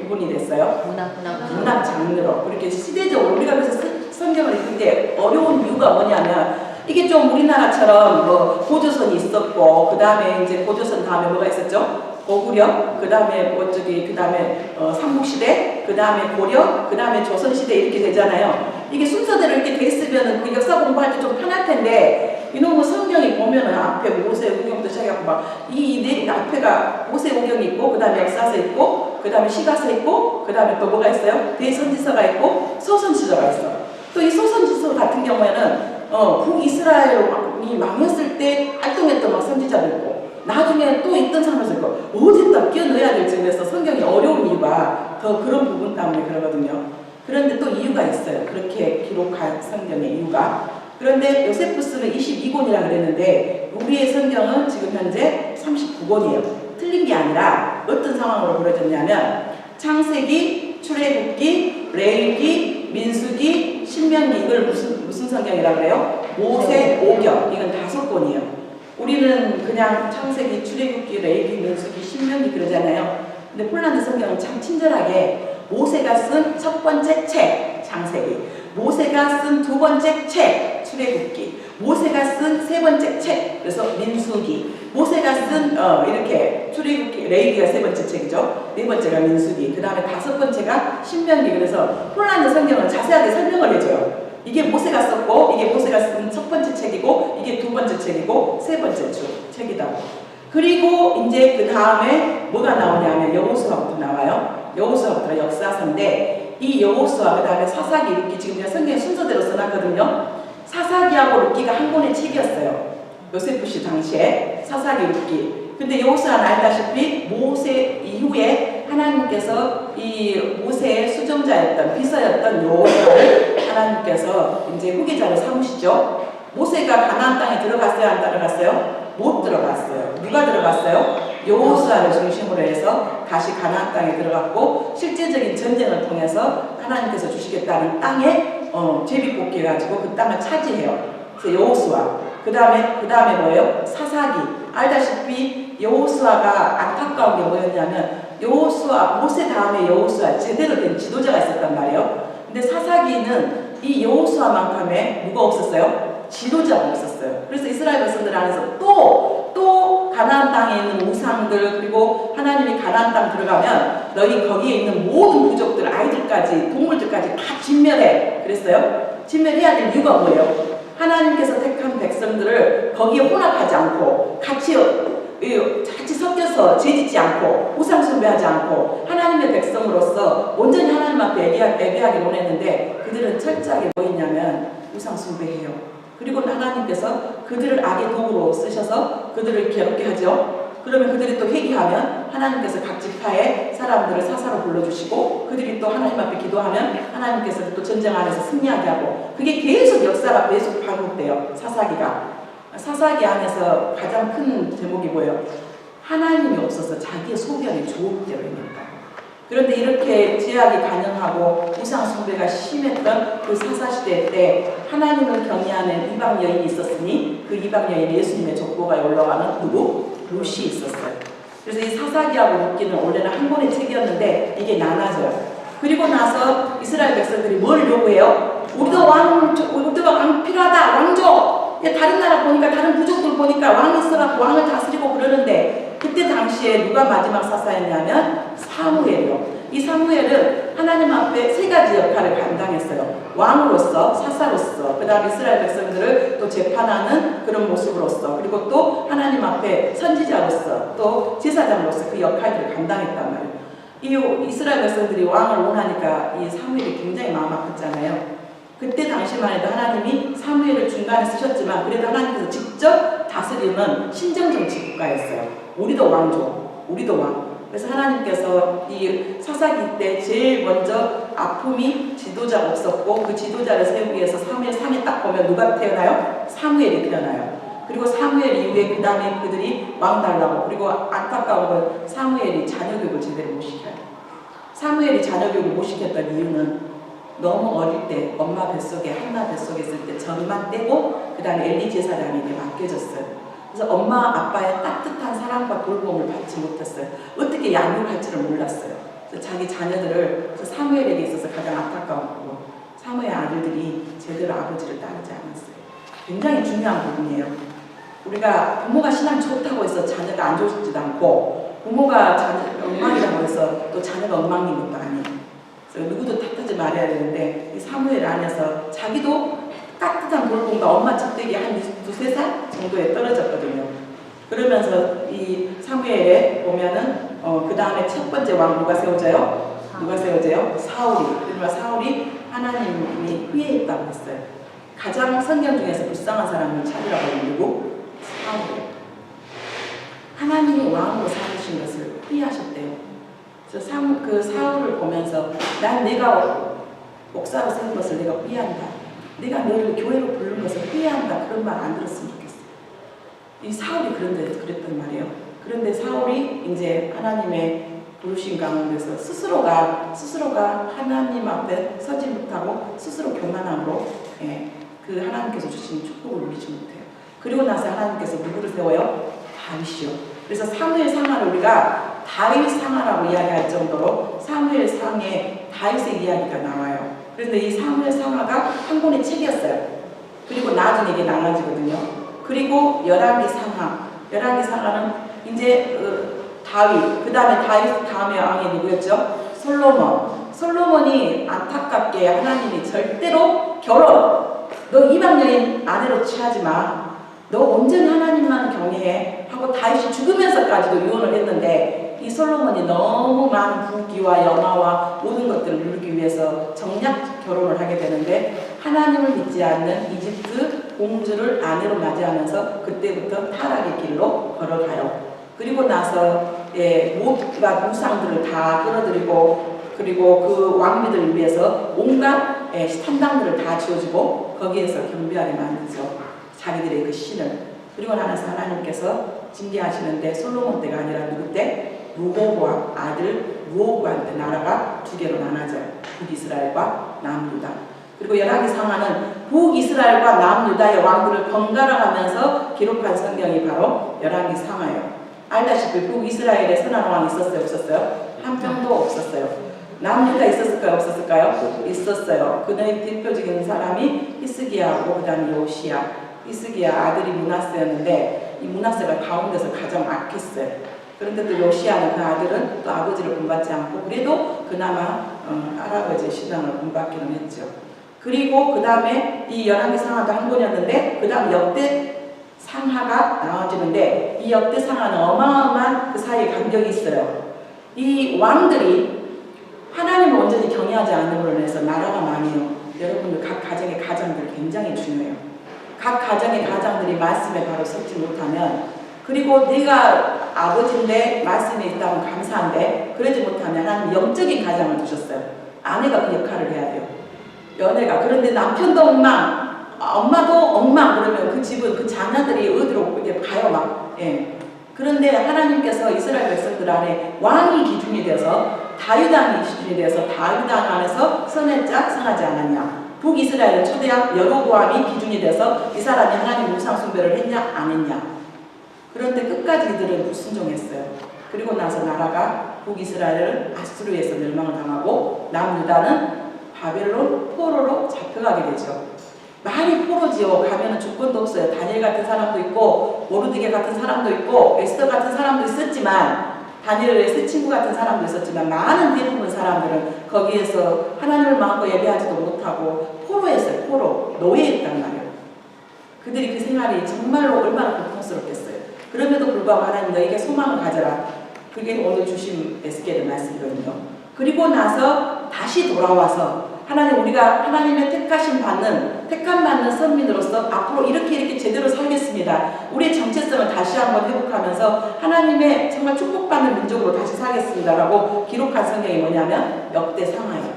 구분이 됐어요? 문학 장르로. 그렇게 시대적으로 우리가 그래서 성경을 읽을 때 어려운 이유가 뭐냐면 이게 좀 우리나라처럼 뭐 고조선이 있었고 그 다음에 이제 고조선 다음에 뭐가 있었죠? 고구려, 그 다음에 그 다음에 삼국시대, 그 다음에 고려, 그 다음에 조선시대 이렇게 되잖아요. 이게 순서대로 이렇게 돼 있으면 그 역사 공부할 때 좀 편할 텐데 이놈의 성경이 보면은 앞에 모세오경부터 시작해갖고 막 이 앞에가 모세오경이 있고 그 다음에 역사서 있고 그 다음에 시가서 있고 그 다음에 또 뭐가 있어요? 대선지서가 있고 소선지서가 있어. 또 이 소선지서 같은 경우에는 북이스라엘이 망했을 때 활동했던 막 선지자도 있고 나중에 또 있던 사람도 있고 어디다 끼워 넣어야 될지 그래서 성경이 어려운 이유가 더 그런 부분 때문에 그러거든요. 그런데 또 이유가 있어요. 그렇게 기록한 성경의 이유가. 그런데 요세푸스는 22권이라 그랬는데 우리의 성경은 지금 현재 39권이에요. 틀린 게 아니라 어떤 상황으로 벌어졌냐면 창세기, 출애굽기, 레위기, 민수기, 신명기 이걸 무슨 성경이라 그래요? 모세오경 이건 5권이에요. 우리는 그냥 창세기, 출애굽기, 레위기, 민수기, 신명기 그러잖아요. 근데 폴란드 성경은 참 친절하게 모세가 쓴 첫 번째 책 창세기, 모세가 쓴 두 번째 책 출애굽기, 모세가 쓴 세 번째 책 그래서 민수기, 모세가 쓴 이렇게 출애굽기 레위기가 세 번째 책이죠. 네 번째가 민수기, 그 다음에 다섯 번째가 신명기. 그래서 폴란드 성경은 자세하게 설명을 해줘요. 이게 모세가 썼고 이게 모세가 쓴 첫 번째 책이고 이게 두 번째 책이고 세 번째 책이다. 그리고 이제 그 다음에 뭐가 나오냐면 여호수아부터 나와요. 여호수아부터가 역사서인데 이 여호수아 그 다음에 사사기, 룻기 지금 제가 성경 순서대로 써놨거든요. 사사기하고 룻기가 한 권의 책이었어요. 요세프 씨 당시에 사사기, 룻기. 근데 여호수아는 알다시피 모세 이후에 하나님께서 이 모세의 수종자였던 비서였던 여호수아를 하나님께서 이제 후계자로 삼으시죠. 모세가 가나안 땅에 들어갔어요, 안 들어갔어요? 못 들어갔어요. 누가 들어갔어요? 여호수아를 중심으로 해서 다시 가나안 땅에 들어갔고 실제적인 전쟁을 통해서 하나님께서 주시겠다는 땅에 제비뽑기 해가지고 그 땅을 차지해요. 그래서 여호수아. 그 다음에 뭐예요? 사사기. 알다시피 여호수아가 안타까운 게 뭐였냐면 여호수아, 모세 다음에 여호수아 제대로 된 지도자가 있었단 말이에요. 근데 사사기는 이 여호수아만큼의 누가 없었어요? 지도자가 없었어요. 그래서 이스라엘 백성들 안에서 또 가나안 땅에 있는 우상들 그리고 하나님이 가나안 땅 들어가면 너희 거기에 있는 모든 부족들 아이들까지 동물들까지 다 진멸해 그랬어요. 진멸해야 될 이유가 뭐예요? 하나님께서 택한 백성들을 거기에 혼합하지 않고 같이 섞여서 죄짓지 않고 우상 숭배하지 않고 하나님의 백성으로서 온전히 하나님 앞에 예배하기를 원했는데 그들은 철저하게 뭐 있냐면 우상 숭배해요. 그리고 하나님께서 그들을 악의 도구로 쓰셔서 그들을 괴롭게 하죠. 그러면 그들이 또 회개하면 하나님께서 각 지파의 사람들을 사사로 불러주시고 그들이 또 하나님 앞에 기도하면 하나님께서 또 전쟁 안에서 승리하게 하고 그게 계속 역사가 계속 반복돼요. 사사기 안에서 가장 큰 제목이 뭐예요? 하나님이 없어서 자기의 소견에 좋은 대로입니다. 그런데 이렇게 제약이 가능하고 우상 숭배가 심했던 그 사사시대 때 하나님을 경외하는 이방 여인이 있었으니 그 이방 여인이 예수님의 족보가 올라가는 누구? 룻이 있었어요. 그래서 이 사사기하고 룻기는 원래는 한 권의 책이었는데 이게 나눠져요. 그리고 나서 이스라엘 백성들이 뭘 요구해요? 우리도 왕 필요하다. 왕 줘. 다른 나라 보니까 다른 부족들 보니까 왕이 있어갖고 왕을 다스리고 그러는데 그때 당시에 누가 마지막 사사였냐면 사무엘이요. 이 사무엘은 하나님 앞에 세 가지 역할을 감당했어요. 왕으로서, 사사로서, 그 다음 이스라엘 백성들을 또 재판하는 그런 모습으로서, 그리고 또 하나님 앞에 선지자로서, 또 제사장으로서 그 역할들을 감당했단 말이에요. 이 이스라엘 백성들이 왕을 원하니까 이 사무엘이 굉장히 마음 아팠잖아요. 그때 당시만 해도 하나님이 사무엘을 중간에 쓰셨지만 그래도 하나님께서 직접 다스리는 신정정치 국가였어요. 우리도 왕 줘. 우리도 왕. 그래서 하나님께서 이 사사기 때 제일 먼저 아픔이 지도자가 없었고 그 지도자를 세우기 위해서 사무엘 상에 딱 보면 누가 태어나요? 사무엘이 태어나요. 그리고 사무엘 이후에 그 다음에 그들이 왕 달라고 그리고 안타까운 건 사무엘이 자녀교육을 제대로 못 시켜요. 사무엘이 자녀교육을 못 시켰던 이유는 너무 어릴 때 엄마 뱃속에 한나 뱃속에 있을 때 전만 떼고 그 다음에 엘리 제사장에게 맡겨졌어요. 그래서 엄마 아빠의 따뜻한 사랑과 돌봄을 받지 못했어요. 어떻게 양육할지를 몰랐어요. 그래서 자기 자녀들을 사무엘에게 있어서 가장 안타까운 거고 사무엘 아들들이 제대로 아버지를 따르지 않았어요. 굉장히 중요한 부분이에요. 우리가 부모가 신앙 좋다고 해서 자녀가 안 좋지도 않고 부모가 엉망이라고 해서 또 자녀가 엉망인 것도 아니에요. 그래서 누구도 탓하지 말아야 되는데 이 사무엘 안에서 자기도 따뜻한 돌봄과 엄마 젖되기 한 2~3살 정도에 떨어졌거든요. 그러면서 이 사무엘에 보면은 그 다음에 첫 번째 왕 누가 세워져요? 누가 세워져요? 사울이. 그러니까 사울이 하나님이 후회했다고 했어요. 가장 성경 중에서 불쌍한 사람을 찾으라고 하는 누구? 사울이에요. 하나님이 왕으로 삼으신 것을 후회하셨대요. 그래서 그 사울을 보면서 난 내가 목사로 세운 것을 내가 후회한다. 내가 너를 교회로 부른 것을 후회한다. 그런 말 안 들었으면 좋겠어요. 이 사울이 그랬단 말이에요. 그런데 사울이 이제 하나님의 부르신 가운데서 스스로가 하나님 앞에 서지 못하고 스스로 교만함으로 그 하나님께서 주신 축복을 누리지 못해요. 그리고 나서 하나님께서 누구를 세워요? 다윗이요. 그래서 사무엘 상하를 우리가 다윗 상하라고 이야기할 정도로 사무엘 상에 다윗의 이야기가 나와요. 그런데 이 사무엘 상하가 한 권의 책이었어요. 그리고 나중에 이게 나눠지거든요. 그리고 열왕기 상하, 열왕기 상하는 이제 다윗, 그 다음에 다윗 다음에 왕이 누구였죠? 솔로몬이 안타깝게 하나님이 절대로 너 이방 여인 아내로 취하지 마. 너 온전히 하나님만 경외해 하고 다윗이 죽으면서까지도 유언을 했는데 이 솔로몬이 너무 많은 부귀와 영화와 모든 것들을 누리기 위해서 정략 결혼을 하게 되는데 하나님을 믿지 않는 이집트 공주를 아내로 맞이하면서 그때부터 타락의 길로 걸어가요. 그리고 나서 모든 우상들을 다 끌어들이고 그리고 그 왕비들을 위해서 온갖 산당들을 다 지어주고 거기에서 경배하게 만들죠. 자기들의 그 신을. 그리고 나서 하나님께서 징계하시는데 솔로몬 때가 아니라 누구 때? 르호보암 아들 르호보암 때 나라가 두 개로 나눠져요. 북이스라엘과 남유다. 그리고 열왕기 상하는 북이스라엘과 남유다의 왕들을 번갈아 가면서 기록한 성경이 바로 열왕기 상하예요. 알다시피 북이스라엘에 선한 왕이 있었어요? 없었어요? 한 명도 없었어요. 남유다 있었을까요? 없었을까요? 있었어요. 그의 대표적인 사람이 히스기야하고 그 다음에 요시야. 히스기야 아들이 므낫세였는데 이 므낫세가 가운데서 가장 악했어요. 그런데 또 요시야는 그 아들은 또 아버지를 본받지 않고 그래도 그나마 할아버지의 신앙을 본받기는 했죠. 그리고 그 다음에 이 열왕기 상하도 한 권이었는데 그 다음 역대 상하가 나와지는데 이 역대 상하는 어마어마한 그 사이에 간격이 있어요. 이 왕들이 하나님을 온전히 경외하지 않음으로 인해서 나라가 망해요. 여러분들 각 가정의 가장들 굉장히 중요해요. 각 가정의 가장들이 말씀에 바로 섰지 못하면 그리고 네가 아버지인데 말씀에 있다면 감사한데 그러지 못하면 하나님 영적인 가장을 두셨어요. 아내가 그 역할을 해야 돼요. 연애가. 그런데 남편도 엉망, 엄마도 엉망 그러면 그 집은 그 자녀들이 어디로 이렇게 가요 막. 그런데 하나님께서 이스라엘 백성들 안에 왕이 기준이 돼서 다윗왕이 기준이 돼서 다윗왕 안에서 선한 자 선하지 않았냐. 북이스라엘은 초대왕 여로보암이 기준이 돼서 이 사람이 하나님 우상 숭배를 했냐 안 했냐. 그런데 끝까지 이들은 불순종했어요. 그리고 나서 나라가 북이스라엘은 아수르에서 멸망을 당하고 남유다는 바벨론 포로로 잡혀가게 되죠. 많이 포로지요. 가면은 조건도 없어요. 다니엘 같은 사람도 있고 모르드게 같은 사람도 있고 에스더 같은 사람도 있었지만 다니엘의 새 친구 같은 사람도 있었지만 많은 대부분 사람들은 거기에서 하나님을 마음껏 예배하지도 못하고 포로였어요. 포로. 노예였단 말이에요. 그들이 그 생활이 정말로 얼마나 고통스럽겠어요. 그럼에도 불구하고 하나님 너에게 소망을 가져라. 그게 오늘 주신 에스겔의 말씀이거든요. 그리고 나서 다시 돌아와서 하나님 우리가 하나님의 택함 받는 선민으로서 앞으로 이렇게 제대로 살겠습니다. 우리의 정체성을 다시 한번 회복하면서 하나님의 정말 축복받는 민족으로 다시 살겠습니다라고 기록한 성경이 뭐냐면 역대상하예요.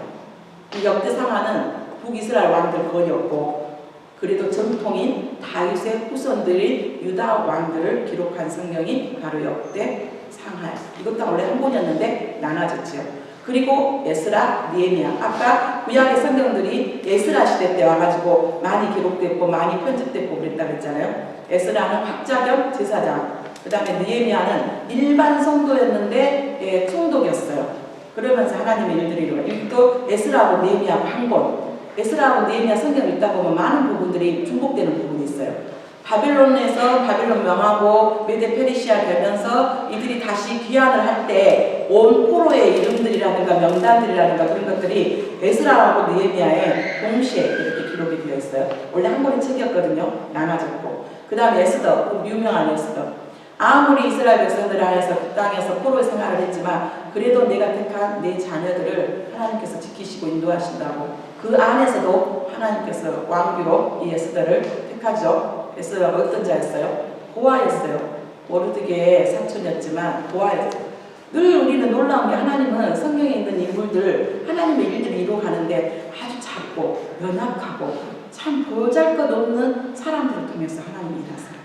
이 역대상하는 북이스라엘 왕들 권이었고 그래도 정통인 다윗의 후손들이 유다 왕들을 기록한 성경이 바로 역대상하예요. 이것도 원래 한 권이었는데 나눠졌죠. 그리고 에스라, 느헤미야. 아까 구약의 성경들이 에스라 시대 때 와가지고 많이 기록됐고 많이 편집됐고 그랬다 그랬잖아요. 에스라는 학자 겸 제사장. 그 다음에 느헤미야는 일반 성도였는데 총독이었어요. 그러면서 하나님의 일들을 이루고 또 에스라하고 느헤미야하고 한 권. 에스라하고 느헤미야 성경을 읽다 보면 많은 부분들이 중복되는 부분이 있어요. 바벨론에서 바벨론 명하고 메데 페르시아 되면서 이들이 다시 귀환을 할 때 온 포로의 이름들이라든가 명단들이라든가 그런 것들이 에스라하고 느헤미야에 동시에 이렇게 기록이 되어 있어요. 원래 한 권의 책이었거든요. 나눠졌고 그 다음에 에스더, 그 유명한 에스더. 아무리 이스라엘 백성들 안에서 그 땅에서 포로의 생활을 했지만 그래도 내가 택한 내 자녀들을 하나님께서 지키시고 인도하신다고 그 안에서도 하나님께서 왕비로 이 에스더를 택하죠. 에스더가 어떤 자였어요? 고아였어요. 모르드게의 사촌이었지만 고아였어요. 늘 우리는 놀라운 게 하나님은 성경에 있는 인물들 하나님의 일들을 이루어가는데 아주 작고 연약하고 참 보잘것없는 사람들을 통해서 하나님이 일하세요.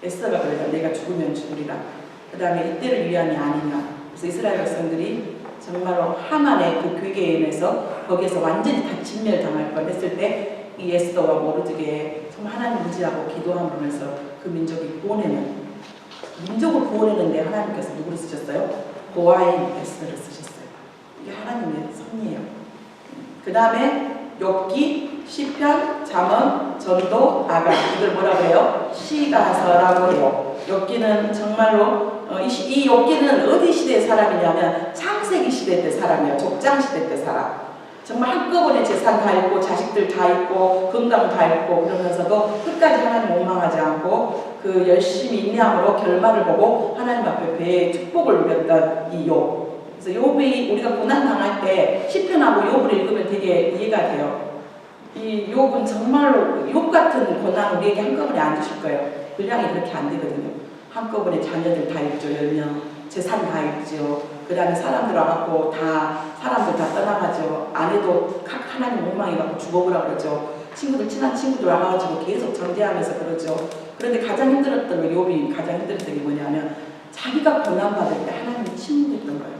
에스더가 그래요. 내가 죽으면 죽으리라. 그 다음에 이때를 위함이 아니냐. 그래서 이스라엘 백성들이 정말로 하만의 그 괴계에 인해서 거기에서 완전히 다 진멸당할 뻔했을 때 이 에스더와 모르드게 정말 하나님 의지하고 기도함으로 해서 그 민족이 구원해낸 민족을 구원했는데 하나님께서 누구를 쓰셨어요? 고아인 에스더를 쓰셨어요. 이게 하나님의 섭리예요. 그 다음에 욥기, 시편, 잠언, 전도, 아가 이걸 뭐라고 해요? 시가서라고 해요. 욥기는 정말로 이 욥기는 어디 시대의 사람이냐면 창세기 시대 때 사람이에요. 족장 시대 때 사람. 정말 한꺼번에 재산 다 잃고 자식들 다 잃고 건강 다 잃고 그러면서도 끝까지 하나님 원망하지 않고 그 열심히 인내함으로 결말을 보고 하나님 앞에 배의 축복을 누렸던 이 욥. 그래서 욥이 우리가 고난 당할 때 시편하고 욥을 읽으면 되게 이해가 돼요. 이 욥은 정말로 욥 같은 고난 우리에게 한꺼번에 안 주실 거예요. 분량이 그렇게 안 되거든요. 한꺼번에 자녀들 다 잃죠. 10명. 재산 다 잃죠. 그 다음에 사람들 와갖고 사람들 다 떠나가죠. 아내도 하나님 원망해갖고 죽어보라 그러죠. 친한 친구들 와가지고 계속 정죄하면서 그러죠. 그런데 가장 힘들었던 욥이 가장 힘들었던 게 뭐냐면 자기가 고난받을 때 하나님이 침묵했던 거예요.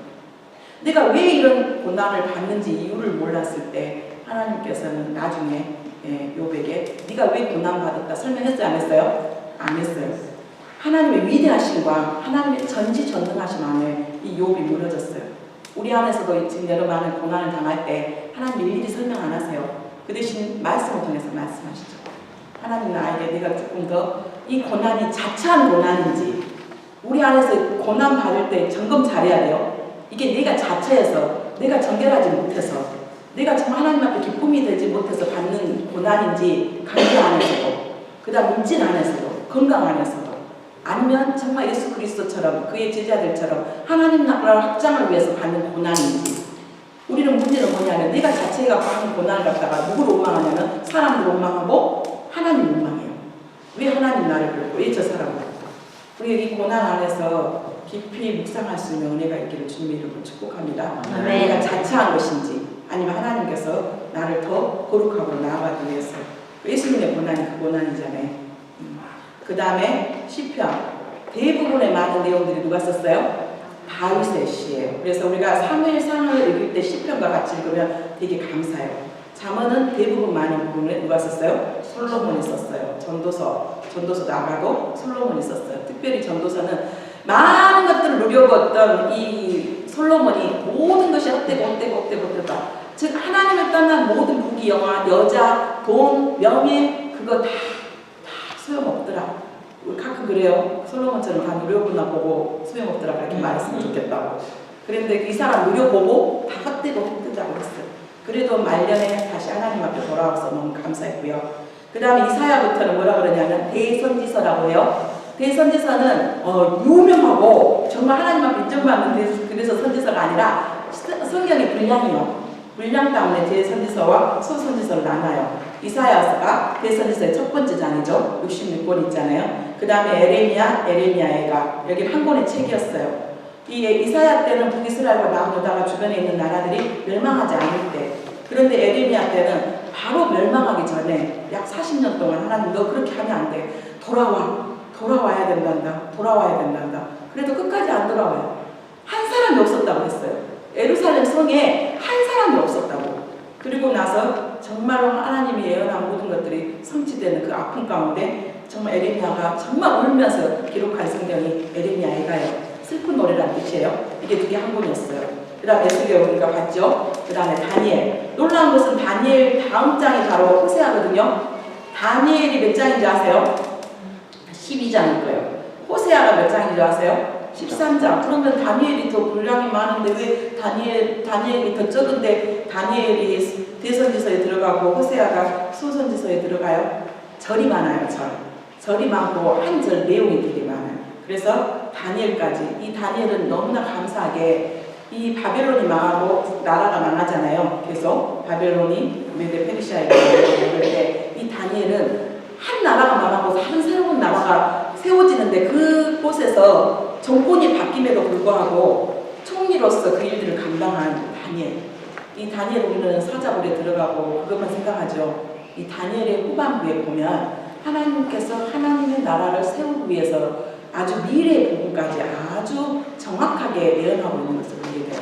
내가 왜 이런 고난을 받는지 이유를 몰랐을 때 하나님께서는 나중에 욥에게 네가 왜 고난받았다 설명했어요? 안 했어요? 안 했어요. 하나님의 위대하심과 하나님의 전지전능하심 안에 이 욥이 무너졌어요. 우리 안에서도 지금 여러 많은 고난을 당할 때 하나님 일일이 설명 안 하세요. 그 대신 말씀을 통해서 말씀하시죠. 하나님 나에게 내가 조금 더 이 고난이 자처한 고난인지 우리 안에서 고난 받을 때 점검 잘해야 돼요. 이게 내가 자처해서 내가 정결하지 못해서 내가 정말 하나님 앞에 기쁨이 되지 못해서 받는 고난인지 관계 안에서도 그 다음 물질 안에서도 건강 안에서도 아니면 정말 예수 그리스도처럼 그의 제자들처럼 하나님 나라를 확장을 위해서 받는 고난인지 우리는 문제는 뭐냐면 내가 자체가 받는 고난을 갖다가 누구를 원망하냐면 사람을 원망하고 하나님 원망해요. 왜 하나님 나를 그랬고 왜 저 사람을 그랬고 우리 이 고난 안에서 깊이 묵상할 수 있는 은혜가 있기를 주님의 이름으로 축복합니다. 내가 자처한 것인지 아니면 하나님께서 나를 더 거룩하고 나아가기 위해서 예수님의 고난이 그 고난이잖아요. 그 다음에 시편 대부분의 많은 내용들이 누가 썼어요? 다윗의 시예요. 그래서 우리가 사무엘상을 읽을 때 시편과 같이 읽으면 되게 감사해요. 잠언은 대부분 많은 부분을 누가 썼어요? 솔로몬이 썼어요. 전도서 나가도 솔로몬이 썼어요. 특별히 전도서는 많은 것들을 누려봤던 이 솔로몬이 모든 것이 헛되고 즉 하나님을 떠난 모든 무기, 영화, 여자, 돈, 명예 그거 다 소용없더라. 우리 가끔 그래요. 솔로몬처럼 다 누려보나 보고 소용없더라 그렇게 말했으면 좋겠다고. 그런데 이 사람 누려보고 다 헛되고 헛되다고 했어요. 그래도 말년에 다시 하나님 앞에 돌아와서 너무 감사했고요. 그 다음에 이사야부터는 뭐라 그러냐면 대선지서라고 해요. 대선지서는 유명하고 정말 하나님 앞에 인정받는 그래서 선지서가 아니라 성경의 분량이요. 분량 때문에 대선지서와 소선지서를 나눠요. 이사야서가 대선지서의 첫 번째 장이죠. 66권 있잖아요. 그 다음에 에레미야가 여기 한 권의 책이었어요. 이 이사야 때는 북이스라엘과 남유다가 주변에 있는 나라들이 멸망하지 않을 때 그런데 에레미야 때는 바로 멸망하기 전에 약 40년 동안 하나님 너 그렇게 하면 안 돼. 돌아와야 된단다. 그래도 끝까지 안 돌아와요. 한 사람이 없었다고 했어요. 예루살렘 성에 한 사람이 없었다고. 그리고 나서 정말로 하나님이 예언한 모든 것들이 성취되는 그 아픔 가운데 정말 에레미야가 정말 울면서 기록한 성경이 에레미야에가요. 슬픈 노래라는 뜻이에요. 이게 두 개 한 권이었어요. 그 다음에 에스겔 우리가 봤죠. 그 다음에 다니엘. 놀라운 것은 다니엘 다음 장이 바로 호세아거든요. 다니엘이 몇 장인지 아세요? 12장일 거예요. 호세아가 몇 장인지 아세요? 13장. 그러면 다니엘이 더 분량이 많은데 왜 다니엘이 더 적은데 다니엘이 대선지서에 들어가고 호세아가 소선지서에 들어가요? 절이 많아요. 절이 많고 한 절 내용이 되게 많아요. 그래서 다니엘까지 이 다니엘은 너무나 감사하게 이 바벨론이 망하고 나라가 망하잖아요. 계속 바벨론이 메데 페르시아에 그런데 이 다니엘은 한 나라가 망하고 다른 새로운 나라가 세워지는데 그곳에서 정권이 바뀜에도 불구하고 총리로서 그 일들을 감당한 다니엘. 이 다니엘 우리는 사자굴에 들어가고 그것만 생각하죠. 이 다니엘의 후반부에 보면 하나님께서 하나님의 나라를 세우기 위해서 아주 미래의 부분까지 아주 정확하게 예언하고 있는 것을 보게 돼요.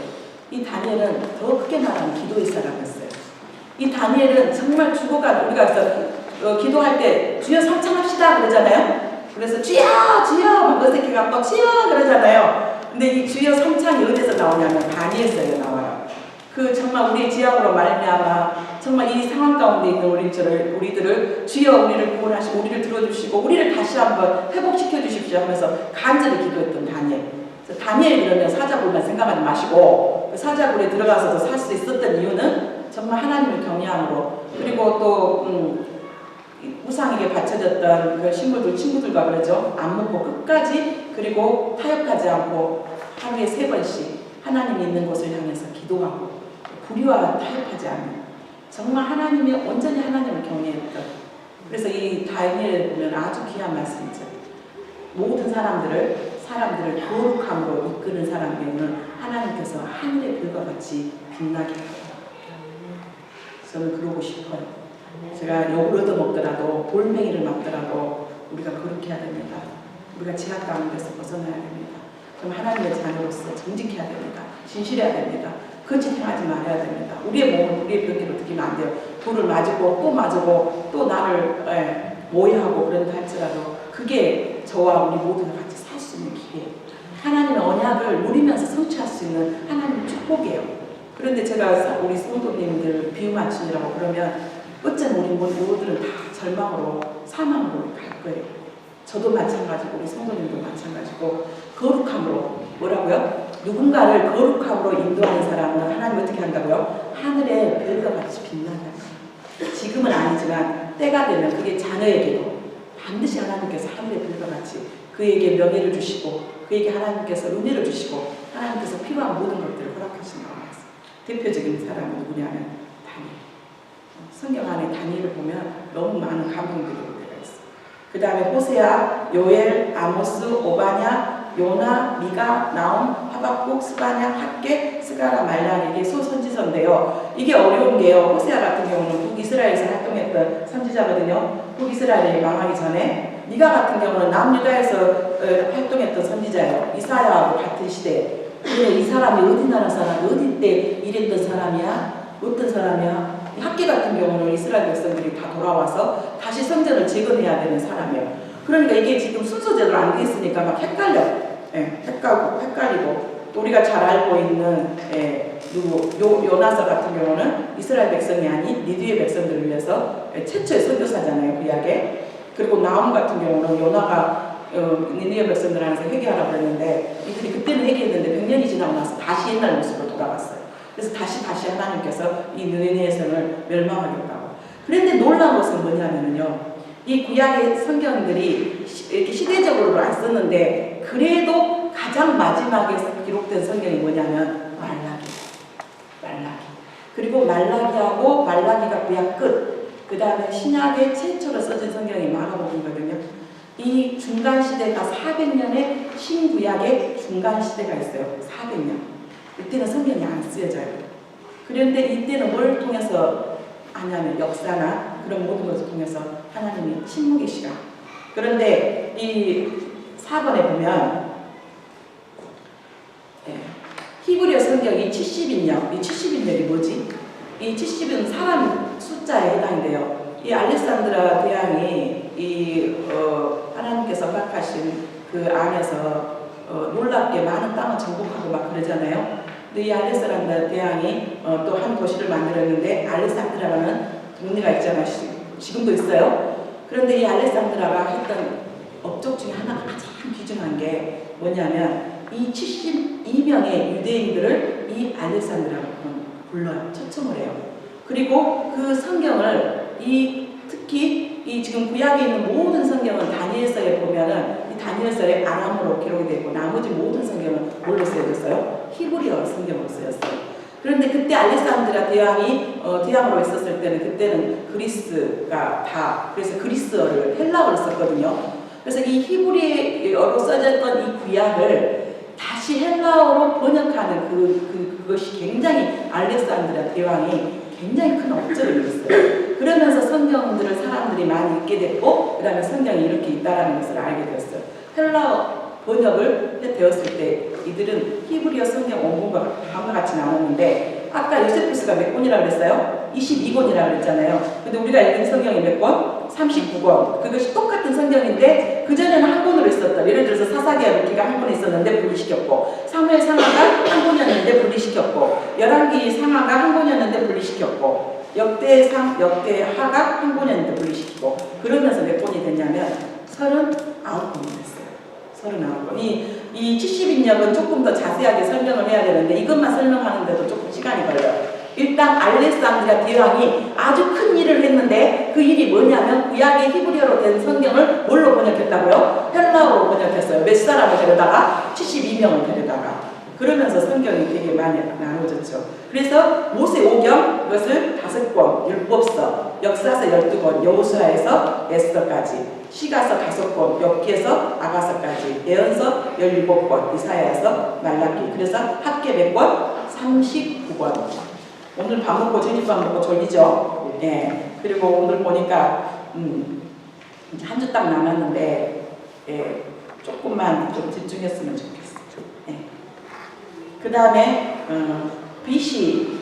이 다니엘은 더 크게 말하면 기도의 사람이었어요. 이 다니엘은 정말 죽어가 우리가 기도할 때 주여 성찬합시다 그러잖아요. 그래서 주여 막 어색해갖고 주여 그러잖아요. 근데 이 주여 성찬이 어디서 나오냐면 다니엘서에 나와요. 그 정말 우리 지향으로 말미암아 정말 이 상황 가운데 있는 우리들을 주여 우리를 구원하시고 우리를 들어주시고 우리를 다시 한번 회복시켜 주십시오 하면서 간절히 기도했던 다니엘. 그래서 다니엘 그러면 사자굴만 생각하지 마시고 그 사자굴에 들어가서도 살 수 있었던 이유는 정말 하나님을 경외함으로 그리고 또 우상에게 바쳐졌던 그 친구들과 그러죠. 안 먹고 끝까지 그리고 타협하지 않고 하루에 3번씩 하나님이 있는 곳을 향해서 기도하고 불의와 타협하지 않는 정말 하나님이 온전히 하나님을 경외했던 그래서 이 다니엘을 보면 아주 귀한 말씀이죠. 모든 사람들을 거룩함으로 이끄는 사람에게는 하나님께서 하늘의 별과 같이 빛나게 하고 저는 그러고 싶어요. 제가 욕을 얻어먹더라도 돌멩이를 맞더라도 우리가 그렇게 해야 됩니다. 우리가 제약 가운데서 벗어나야 됩니다. 좀 하나님의 자녀로서 정직해야 됩니다. 진실해야 됩니다. 거짓 행하지 말아야 됩니다. 우리의 몸을 우리의 벽에로 들이면 안 돼요. 돌을 맞고 또 나를 모해하고 그런다 할지라도 그게 저와 우리 모두가 같이 살 수 있는 길이에요. 하나님의 언약을 누리면서 성취할 수 있는 하나님의 축복이에요. 그런데 제가 우리 성도님들 비유 맞추느라고 그러면 어쩌면 우리 모두들은 다 절망으로 사망으로 갈 거예요. 저도 마찬가지고 우리 성도님도 마찬가지고 거룩함으로 뭐라고요? 누군가를 거룩함으로 인도하는 사람은 하나님 어떻게 한다고요? 하늘의 별과 같이 빛난다. 지금은 아니지만 때가 되면 그게 자녀에게도 반드시 하나님께서 하늘의 별과 같이 그에게 명예를 주시고 그에게 하나님께서 은혜를 주시고 하나님께서 필요한 모든 것들을 허락하신다고 했어요. 대표적인 사람은 누구냐면 다니엘. 성경 안에 다니엘을 보면 너무 많은 감동들이 올라가 있어요. 그 다음에 호세아, 요엘, 아모스, 오바냐, 요나, 미가, 나움, 하박국, 스바냐, 학개, 스가라, 말란 이게 소선지서인데요. 이게 어려운 게요. 호세아 같은 경우는 북이스라엘에서 활동했던 선지자거든요. 북이스라엘이 망하기 전에. 미가 같은 경우는 남유다에서 활동했던 선지자예요. 이사야하고 같은 시대에. 근데 이 사람이 어디 나라 사람, 어디 때 일했던 사람이야? 어떤 사람이야? 학계 같은 경우는 이스라엘 백성들이 다 돌아와서 다시 성전을 재건해야 되는 사람이에요. 그러니까 이게 지금 순서대로 안 돼 있으니까 막 헷갈려. 헷갈리고 또 우리가 잘 알고 있는 요나서 같은 경우는 이스라엘 백성이 아닌 니드의 백성들을 위해서 최초의 선교사잖아요. 구약에. 그리고 나움 같은 경우는 요나가 니느웨 백성들 안에서 회개하라고 했는데 이들이 그때는 회개했는데 100년이 지나고 나서 다시 옛날 모습으로 돌아갔어요. 그래서 다시 하나님께서 이 느헤미야 성을 멸망하겠다고. 그런데 놀라운 것은 뭐냐면요. 이 구약의 성경들이 이렇게 시대적으로 안 썼는데 그래도 가장 마지막에 기록된 성경이 뭐냐면 말라기. 그리고 말라기하고 말라기가 구약 끝. 그 다음에 신약의 최초로 써진 성경이 마가복음이거든요. 이 중간 시대가 400년의 신구약의 중간 시대가 있어요. 400년. 이때는 성경이 안 쓰여져요. 그런데 이때는 뭘 통해서 하냐면 역사나 그런 모든 것을 통해서 하나님이 침묵의 시간. 그런데 이 4번에 보면 히브리어 성경이 70인역. 이 70인역이 뭐지? 이 70은 사람 숫자에 해당돼요. 이 알렉산드라 대왕이 하나님께서 허락하신 그 안에서 놀랍게 많은 땅을 정복하고 막 그러잖아요. 근데 이 알렉산드라 대왕이 또 한 도시를 만들었는데 알렉산드라라는 동네가 있잖아요. 지금도 있어요. 그런데 이 알렉산드라가 했던 업적 중에 하나가 가장 귀중한 게 뭐냐면 이 72명의 유대인들을 이 알렉산드라로 불러요. 초청을 해요. 그리고 그 성경을 특히 이 지금 구약에 있는 모든 성경은 다니엘서에 보면은 이 다니엘서에 아람어로 기록이 되고 나머지 모든 성경은 뭘로 쓰여졌어요? 히브리어 성경으로 쓰였어요. 그런데 그때 알렉산드라 대왕이 대왕으로 있었을 때는 그때는 그리스가 다 그래서 그리스어를 헬라어를 썼거든요. 그래서 이 히브리어로 써졌던 이 구약을 다시 헬라어로 번역하는 그것이 굉장히 알렉산드라 대왕이 굉장히 큰 업적을 이뤘어요. 그러면서 성경들을 사람들이 많이 읽게 됐고 그 다음에 성경이 이렇게 있다는 것을 알게 되었어요. 헬라어 번역을 되었을 때 이들은 히브리어 성경 원문과 다음과 같이 나눴는데 아까 요세푸스가 몇 권이라고 그랬어요? 22권이라고 그랬잖아요. 근데 우리가 읽은 성경이 몇 권? 39권. 그것이 똑같은 성경인데 그전에는 한 권으로 있었던, 예를 들어서 사사기야 루키가 한 권에 있었는데 분리시켰고, 사무엘 상하가 한 권이었는데 분리시켰고, 열왕기 상하가 한 권이었는데 분리시켰고, 역대하가 한 권이었는데 분리시키고, 그러면서 몇 권이 됐냐면 39권이 됐어요. 39권. 이 70인역은 조금 더 자세하게 설명을 해야 되는데 이것만 설명하는데도 조금 시간이 걸려요. 일단 알렉산드리아 대왕이 아주 큰 일을 했는데 그 일이 뭐냐면 구약의 히브리어로 된 성경을 뭘로 번역했다고요? 헬라어로 번역했어요. 몇 사람을 데려다가? 72명을 데려다가. 그러면서 성경이 되게 많이 나눠졌죠. 그래서 모세오경 이것을 5권, 율법서, 역사서 12권, 여호수아에서 에스더까지, 시가서 5권, 엽기에서 아가서까지, 예언서 17권, 이사야에서 말라기. 그래서 합계 몇 권? 39권. 오늘 밥 먹고 저녁밥 먹고 졸리죠? 예. 그리고 오늘 보니까 한 주 딱 남았는데 예, 조금만 좀 집중했으면 좋겠어요. 예. 그 다음에 BC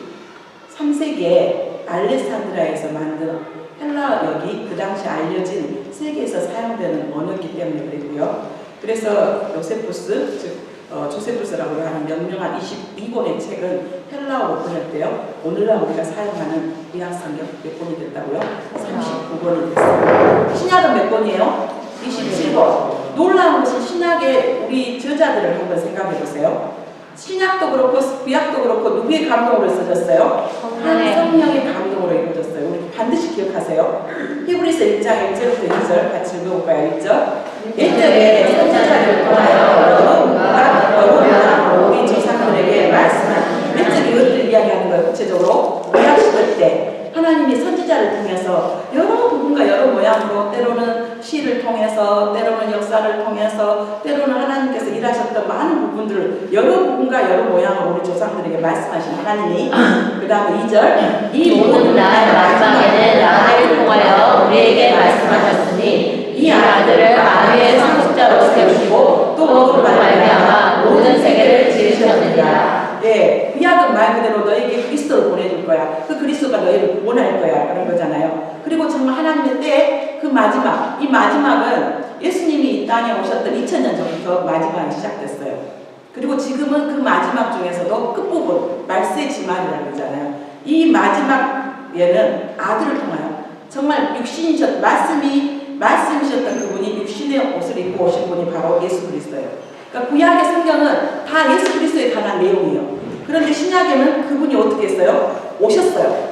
3세기에 알렉산드리아에서 만든 헬라어역이 그 당시 알려진 세계에서 사용되는 언어이기 때문에 그랬고요. 그래서 요세푸스, 즉 조세푸스라고 하는 명명한 22권의 책은 헬라어로 번역되어 오늘날 우리가 사용하는 의학성경 몇 권이 됐다고요? 39권이 됐어요. 신약은 몇 권이에요? 27권. 놀라운 것은 신약의 우리 저자들을 한번 생각해 보세요. 신약도 그렇고 구약도 그렇고 누구의 감동으로 써졌어요? 성령의 감동으로 이루어졌어요. 우리 반드시 기억하세요. 히브리서 1장 1절부터 2절 같이 읽어볼까요? 1절. 옛적에 선지자를 통하여 여러분과 우리 조상들에게 말씀한 옛적 이것들을 이야기하는 거예요. 구체적으로 구약시대 때 하나님이 선지자를 통해서 여러 부분과 여러 모양으로, 때로는 시를 통해서, 때로는 역사를 통해서, 때로는 하나님께서 일하셨던 많은 부분들을 여러 부분과 여러 모양으로 우리 조상들에게 말씀하신 하나님이, 그 다음에 2절, 이 모든 날 마지막에는 아들을 통하여 우리에게 말씀하셨으니 이 아들을 만유의 상속자로 세우시고 또 그로 말미암아 모든 세계를 지으셨느니라. 예, 구약은 말 그대로 너에게 그리스도를 보내줄 거야. 그 그리스도가 너희를 구원할 거야. 그런 거잖아요. 그리고 정말 하나님의 때에 그 마지막, 이 마지막은 예수님이 이 땅에 오셨던 2000년 전부터 마지막이 시작됐어요. 그리고 지금은 그 마지막 중에서도 끝부분, 말세의 지말이라고 그러잖아요. 이 마지막에는 아들을 통하여 정말 말씀이셨던 그분이 육신의 옷을 입고 오신 분이 바로 예수 그리스도예요. 그러니까 구약의 성경은 다 예수 그리스도에 관한 내용이에요. 그런데 신약에는 그분이 어떻게 했어요? 오셨어요.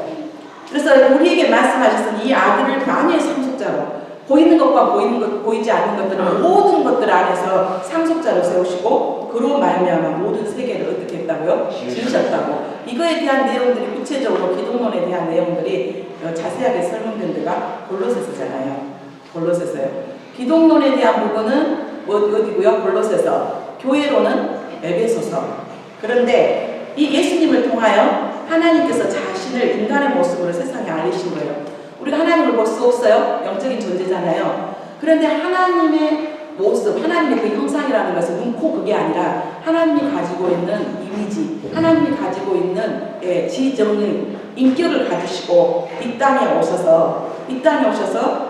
그래서 우리에게 말씀하셨으니 이 아들을 만유의 상속자로, 보이는 것과 보이지 않는 것들은 모든 것들 안에서 상속자로 세우시고 그로 말미암아 모든 세계를 어떻게 했다고요? 지으셨다고. 이거에 대한 내용들이 구체적으로 기독론에 대한 내용들이 자세하게 설명된 데가 골로새서잖아요. 골로새서요. 기독론에 대한 부분은 어디고요? 골로새서. 교회로는 에베소서. 그런데 이 예수님을 통하여 하나님께서 자신을 인간의 모습으로 세상에 알리신 거예요. 우리가 하나님을 볼 수 없어요. 영적인 존재잖아요. 그런데 하나님의 모습, 하나님의 그 형상이라는 것은 눈, 코, 그게 아니라 하나님이 가지고 있는 이미지, 하나님이 가지고 있는 지정의 인격을 가지시고 이 땅에 오셔서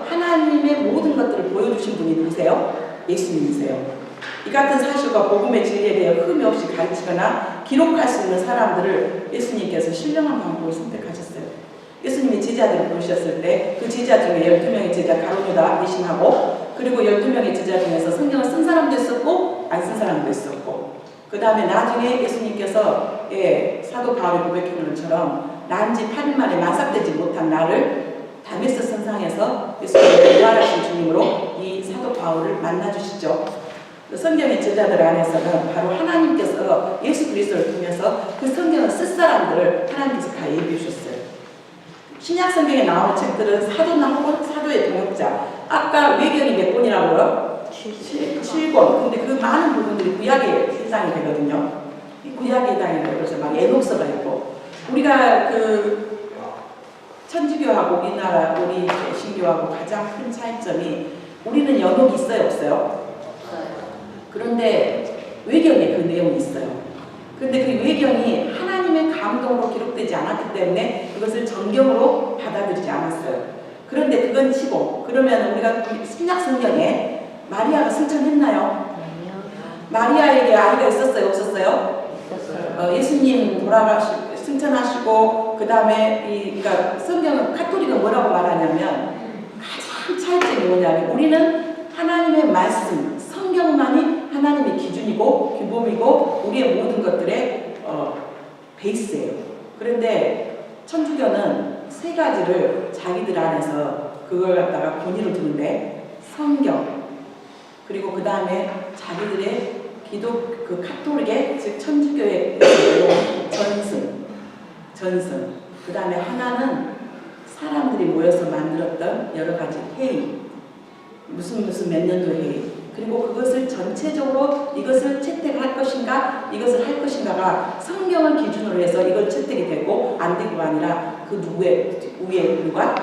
하나님의 모든 것들을 보여주신 분이 누구세요? 예수님이세요. 이 같은 사실과 복음의 진리에 대해 흠이 없이 가르치거나 기록할 수 있는 사람들을 예수님께서 신령한 방법을 선택하셨어요. 예수님이 제자들을 부르셨을 때 그 제자 중에 12명의 제자 가룟유다 대신하고, 그리고 12명의 제자 중에서 성경을 쓴 사람도 있었고 안 쓴 사람도 있었고, 그 다음에 나중에 예수님께서 사도 바울이 고백한 것처럼 난지 8일 만에 만삭되지 못한 나를 다메스 선상에서 예수님을 부활하신 주님으로 이 사도 바울을 만나주시죠. 성경의 제자들 안에서는 바로 하나님께서 예수 그리스도를 통해서 그 성경을 쓸 사람들을 하나님께서 다 예비해 주셨어요. 신약 성경에 나오는 책들은 사도나 혹은 사도의 동역자. 아까 외경이 몇 권이라고요? 7권. 근데 그 많은 부분들이 구약에 해당이 되거든요. 이 구약에 해당이 돼요. 그래서 막 에녹서가 있고. 우리가 그 천주교하고 우리 개신교하고 가장 큰 차이점이, 우리는 연옥이 있어요, 없어요? 그런데 외경에 그 내용이 있어요. 그런데 그 외경이 하나님의 감동으로 기록되지 않았기 때문에 그것을 정경으로 받아들이지 않았어요. 그런데 그건 치고 그러면 우리가 신약 성경에 마리아가 승천했나요? 마리아에게 아이가 있었어요? 없었어요? 예수님 승천하시고 그 다음에 그러니까 성경은 카톨릭은 뭐라고 말하냐면 가장 차이점이 뭐냐면 우리는 하나님의 말씀, 성경만이 하나님의 기준이고 규범이고 우리의 모든 것들의 베이스예요. 그런데 천주교는 세 가지를 자기들 안에서 그걸 갖다가 권위를 두는데 성경 그리고 그 다음에 자기들의 그 카톨릭의 즉 천주교의 전승 그 다음에 하나는 사람들이 모여서 만들었던 여러 가지 회의 무슨 몇 년도 회의 그리고 그것을 전체적으로 이것을 채택할 것인가 이것을 할 것인가가 성경을 기준으로 해서 이걸 채택이 되고 안 되고가 아니라 그 위에 누가?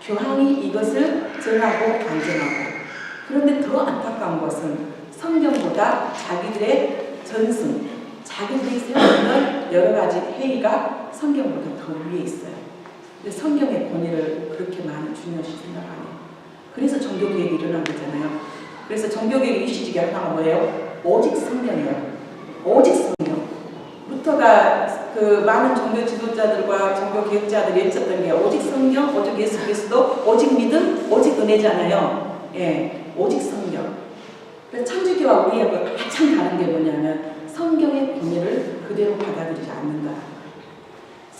교황이 이것을 정하고 안 정하고 그런데 더 안타까운 것은 성경보다 자기들의 전승 자기들이 세웠던 여러 가지 회의가 성경보다 더 위에 있어요. 근데 성경의 권위를 그렇게 많이 중요시 생각 안 해요. 그래서 종교개혁이 일어난 거잖아요. 그래서 종교개혁의 이슈지가 하나가 뭐예요? 오직 성경이에요. 오직 성경. 루터가 그 많은 종교 지도자들과 종교 개혁자들이 외쳤던 게 오직 성경, 오직 예수 그리스도, 오직 믿음, 오직 은혜잖아요. 예, 오직 성경. 그래서 천주교와 우리하고 가장 다른 게 뭐냐면 성경의 권위를 그대로 받아들이지 않는다.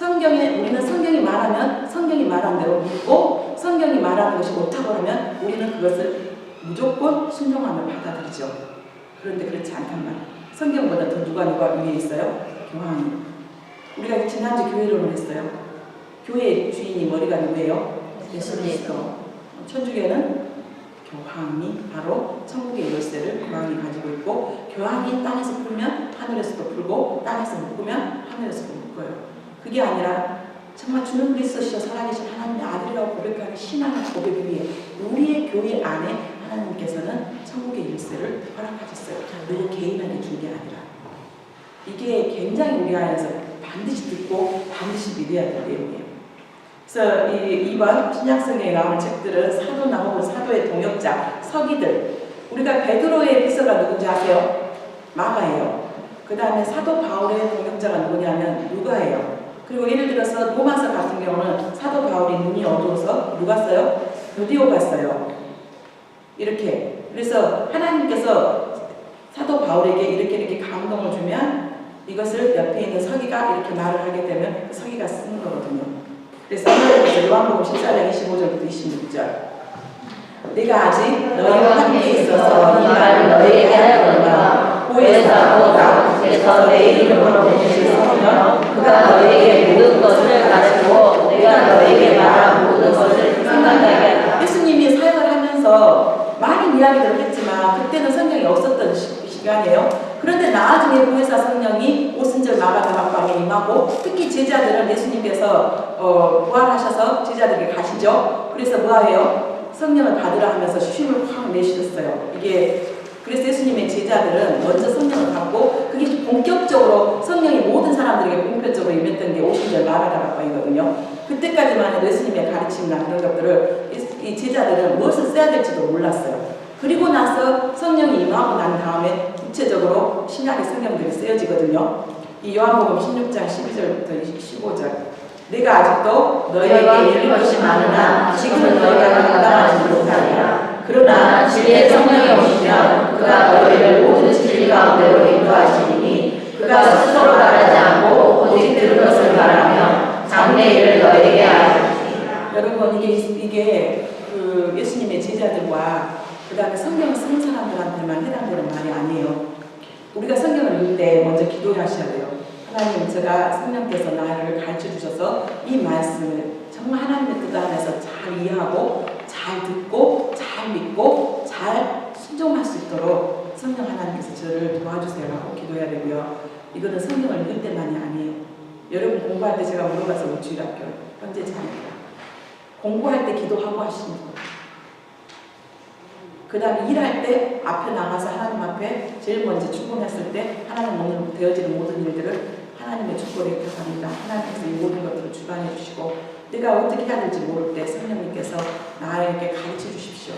우리는 성경이 말하면 성경이 말한 대로 믿고 성경이 말하는 것이 옳다고 하면 우리는 그것을 무조건 순종함을 받아들이죠. 그런데 그렇지 않단 말이에요. 성경보다 더 누가 위에 있어요? 교황이. 우리가 지난주 교회론을 했어요. 교회의 주인이 머리가 누구예요? 예수 그리스도. 천주교는 교황이 바로 천국의 열쇠를 교황이 가지고 있고 교황이 땅에서 풀면 하늘에서도 풀고 땅에서 묶으면 하늘에서도 묶어요. 그게 아니라 정말 주는 그리스도시여 살아계신 하나님의 아들이라고 고백하는 신앙의 고백 위에 우리의 교회 안에 하나님께서는 천국의 열쇠를 허락하셨어요. 누구 개인에게 준 게 아니라. 이게 굉장히 우리 안에서 반드시 듣고 반드시 믿어야 될 내용이에요. 그래서 이번 신약성경에 나오는 책들은 사도나 혹은 사도의 동역자, 서기들. 우리가 베드로의 비서가 누군지 아세요? 마가예요. 그 다음에 사도 바울의 동역자가 누구냐면 누가예요. 그리고 예를 들어서 로마서 같은 경우는 사도 바울이 눈이 어두워서 누가 써요? 드디오가 써요. 이렇게. 그래서 하나님께서 사도 바울에게 이렇게 감동을 주면 이것을 옆에 있는 서기가 이렇게 말을 하게 되면 그 서기가 쓰는 거거든요. 그래서 하나님께서 요한복음 14장 25절부터 26절 내가 아직 너희와 함께 있어서 이 말을 너희에게 하였노라. 구해사오다 내 이름으로 보내신 성령 그가 너희에게 모든 것을 가르치고 내가 너희에게 말한 모든 것을 생각나게 하라. 예수님이 사역을 하면서 많은 이야기들을 했지만 그때는 성경이 없었던 시간이에요. 그런데 나중에 보혜사 성령이 오순절 마가 다락방에 임하고 특히 제자들은 예수님께서 부활하셔서 제자들에게 가시죠. 그래서 뭐예요? 성령을 받으라 하면서 쉼을 확 내쉬셨어요. 이게 그래서 예수님의 제자들은 먼저 성령을 받고 그게 본격적으로 성령이 모든 사람들에게 본격적으로 임했던 게 오순절 마가 다락방이거든요. 그때까지만 해도 예수님의 가르침이나 그런 것들을 이 제자들은 무엇을 써야 될지도 몰랐어요. 그리고 나서 성령이 임하고 난 다음에 구체적으로 신약의 성경들이 쓰여지거든요. 이 요한복음 16장 12절부터 15절 내가 아직도 너희에게 이를 것이 많으나 지금은 너희가 감당하지 못하리라. 그러나 진리의 성령이 오시면 그가 너희를 모든 진리 가운데로 인도하시니 그가 스스로 말하지 않고 오직 들은 것을 말하며 장래 일을 너희에게 알려주시리라. 여러분 이게 그 예수님의 제자들과 그 다음에 성경을 쓰는 사람들한테만 해당되는 말이 아니에요. 우리가 성경을 읽을 때 먼저 기도하셔야 돼요. 하나님 제가 성령께서 나를 가르쳐 주셔서 이 말씀을 정말 하나님의 뜻 안에서 잘 이해하고 잘 듣고 잘 믿고 잘 순종할 수 있도록 성령 하나님께서 저를 도와주세요 하고 기도해야 되고요. 이거는 성경을 읽을 때만이 아니에요. 여러분 공부할 때 제가 물어봐서 우주일학교 현재 자녀입니다. 공부할 때 기도하고 하시는 거예요. 그 다음에 일할 때 앞에 나가서 하나님 앞에 제일 먼저 출근했을 때 하나님 오늘 되어지는 모든 일들을 하나님의 축복에 부탁합니다. 하나님께서 이 모든 것들을 주관해 주시고 근데 내가 어떻게 해야 될지 모를 때 성령님께서 나에게 가르쳐 주십시오.